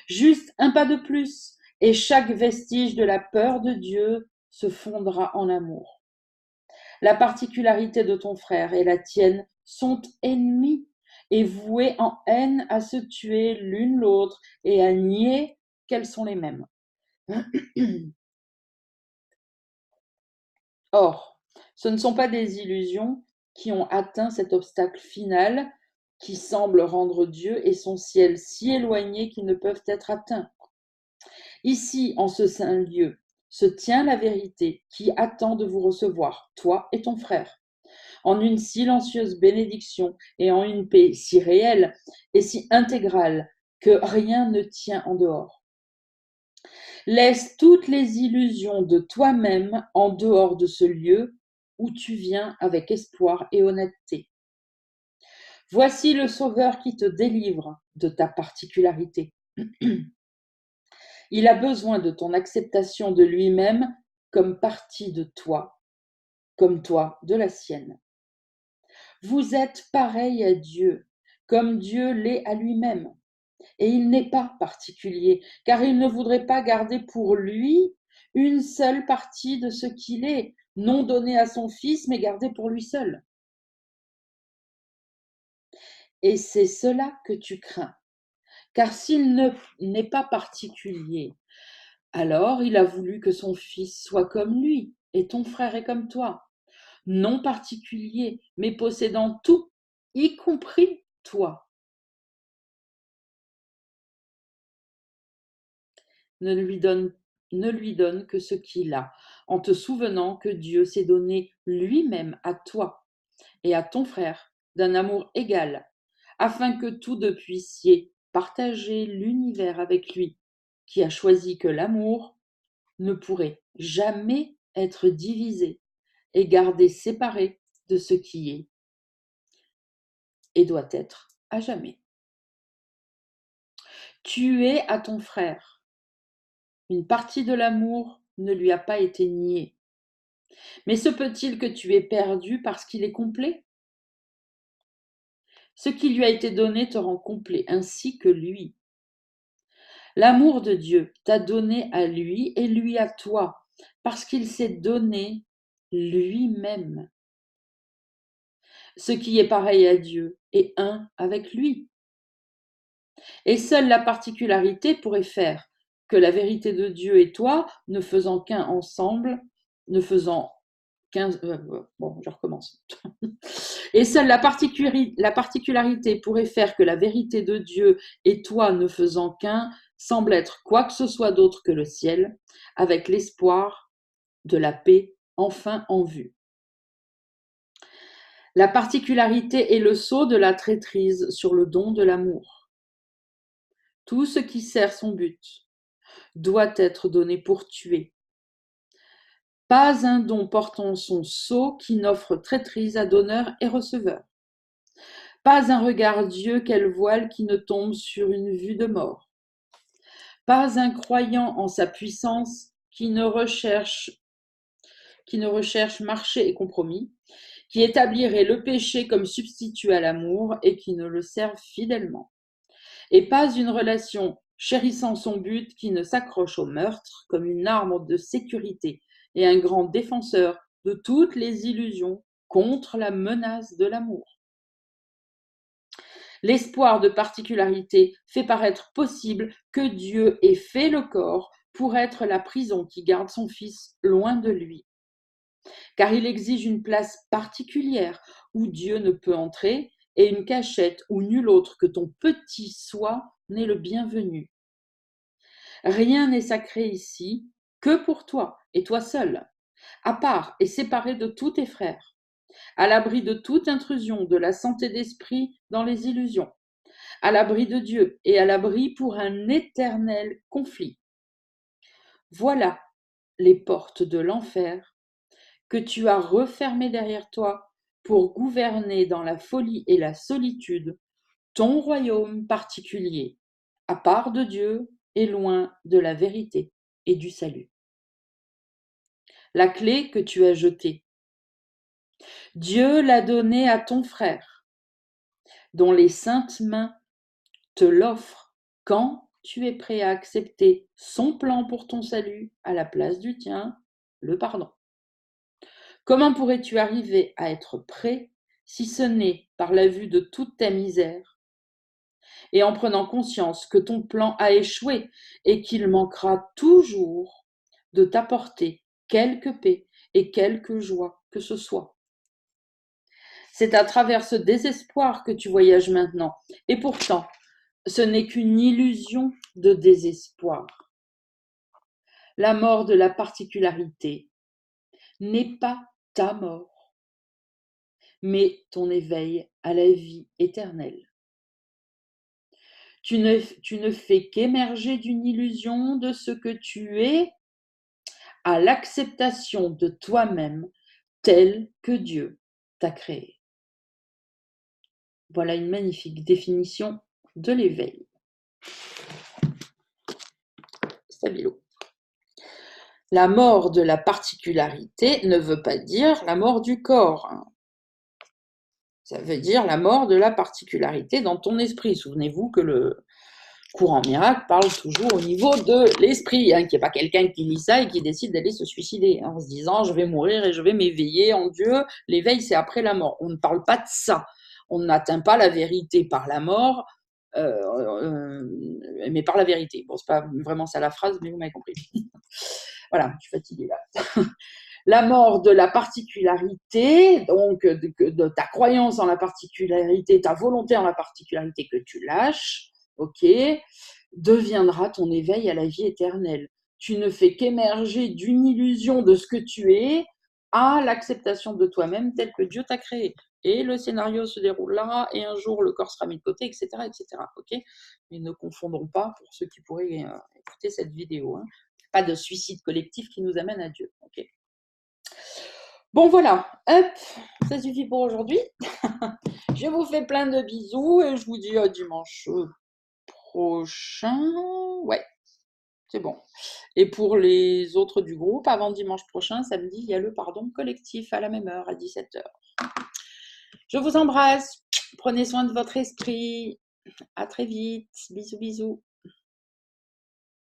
Juste un pas de plus, et chaque vestige de la peur de Dieu se fondra en amour. La particularité de ton frère et la tienne sont ennemies et vouées en haine à se tuer l'une l'autre et à nier qu'elles sont les mêmes. Or, ce ne sont pas des illusions qui ont atteint cet obstacle final qui semble rendre Dieu et son ciel si éloignés qu'ils ne peuvent être atteints. Ici, en ce saint lieu, se tient la vérité qui attend de vous recevoir, toi et ton frère, en une silencieuse bénédiction et en une paix si réelle et si intégrale que rien ne tient en dehors. Laisse toutes les illusions de toi-même en dehors de ce lieu où tu viens avec espoir et honnêteté. Voici le Sauveur qui te délivre de ta particularité. Il a besoin de ton acceptation de lui-même comme partie de toi, comme toi de la sienne. Vous êtes pareil à Dieu, comme Dieu l'est à lui-même. Et il n'est pas particulier, car il ne voudrait pas garder pour lui une seule partie de ce qu'il est, non donné à son Fils, mais gardé pour lui seul. Et c'est cela que tu crains, car s'il n'est pas particulier, alors il a voulu que son Fils soit comme lui, et ton frère est comme toi, non particulier, mais possédant tout, y compris toi. Ne lui donne que ce qu'il a, en te souvenant que Dieu s'est donné lui-même à toi et à ton frère d'un amour égal, afin que tous deux puissiez partager l'univers avec lui, qui a choisi que l'amour ne pourrait jamais être divisé et gardé séparé de ce qui est et doit être à jamais. Tu es à ton frère. Une partie de l'amour ne lui a pas été niée. Mais se peut-il que tu aies perdu parce qu'il est complet? Ce qui lui a été donné te rend complet, ainsi que lui. L'amour de Dieu t'a donné à lui et lui à toi, parce qu'il s'est donné lui-même. Ce qui est pareil à Dieu est un avec lui. Et seule la particularité pourrait faire que la vérité de Dieu et toi, ne faisant qu'un ensemble, ne faisant qu'un... bon, je recommence. Et seule la particularité pourrait faire que la vérité de Dieu et toi ne faisant qu'un semble être quoi que ce soit d'autre que le ciel, avec l'espoir de la paix enfin en vue. La particularité est le sceau de la traîtrise sur le don de l'amour. Tout ce qui sert son but doit être donné pour tuer. Pas un don portant son sceau qui n'offre traîtrise à donneur et receveur. Pas un regard Dieu qu'elle voile qui ne tombe sur une vue de mort. Pas un croyant en sa puissance qui ne recherche marché et compromis, qui établirait le péché comme substitut à l'amour et qui ne le serve fidèlement. Et pas une relation chérissant son but qui ne s'accroche au meurtre comme une arme de sécurité et un grand défenseur de toutes les illusions contre la menace de l'amour. L'espoir de particularité fait paraître possible que Dieu ait fait le corps pour être la prison qui garde son Fils loin de lui. Car il exige une place particulière où Dieu ne peut entrer et une cachette où nul autre que ton petit soi n'est le bienvenu. Rien n'est sacré ici que pour toi et toi seul, à part et séparé de tous tes frères, à l'abri de toute intrusion de la santé d'esprit dans les illusions, à l'abri de Dieu et à l'abri pour un éternel conflit. Voilà les portes de l'enfer que tu as refermées derrière toi pour gouverner dans la folie et la solitude ton royaume particulier, à part de Dieu et loin de la vérité et du salut. La clé que tu as jetée, Dieu l'a donnée à ton frère, dont les saintes mains te l'offrent quand tu es prêt à accepter son plan pour ton salut à la place du tien, le pardon. Comment pourrais-tu arriver à être prêt si ce n'est par la vue de toute ta misère et en prenant conscience que ton plan a échoué et qu'il manquera toujours de t'apporter quelque paix et quelque joie que ce soit. C'est à travers ce désespoir que tu voyages maintenant, et pourtant, ce n'est qu'une illusion de désespoir. La mort de la particularité n'est pas ta mort, mais ton éveil à la vie éternelle. Tu ne fais qu'émerger d'une illusion de ce que tu es à l'acceptation de toi-même tel que Dieu t'a créé. Voilà une magnifique définition de l'éveil. Stabilo. La mort de la particularité ne veut pas dire la mort du corps. Ça veut dire la mort de la particularité dans ton esprit. Souvenez-vous que le courant miracle parle toujours au niveau de l'esprit, hein, qu'il n'y ait pas quelqu'un qui lit ça et qui décide d'aller se suicider, hein, en se disant je vais mourir et je vais m'éveiller en Dieu. L'éveil, c'est après la mort. On ne parle pas de ça. On n'atteint pas la vérité par la mort, mais par la vérité. Bon, c'est pas vraiment ça la phrase, mais vous m'avez compris. Voilà, je suis fatiguée là. La mort de la particularité, donc de ta croyance en la particularité, ta volonté en la particularité que tu lâches, ok, deviendra ton éveil à la vie éternelle. Tu ne fais qu'émerger d'une illusion de ce que tu es à l'acceptation de toi-même tel que Dieu t'a créé. Et le scénario se déroulera, et un jour le corps sera mis de côté, etc., etc. Ok. Mais ne confondons pas pour ceux qui pourraient écouter cette vidéo. Hein. Pas de suicide collectif qui nous amène à Dieu. Ok. Bon voilà, hop, ça suffit pour aujourd'hui. Je vous fais plein de bisous et je vous dis à dimanche prochain. Ouais, c'est bon. Et pour les autres du groupe, avant dimanche prochain, samedi, il y a le pardon collectif à la même heure, à 17h. Je vous embrasse. Prenez soin de votre esprit. À très vite. Bisous, bisous.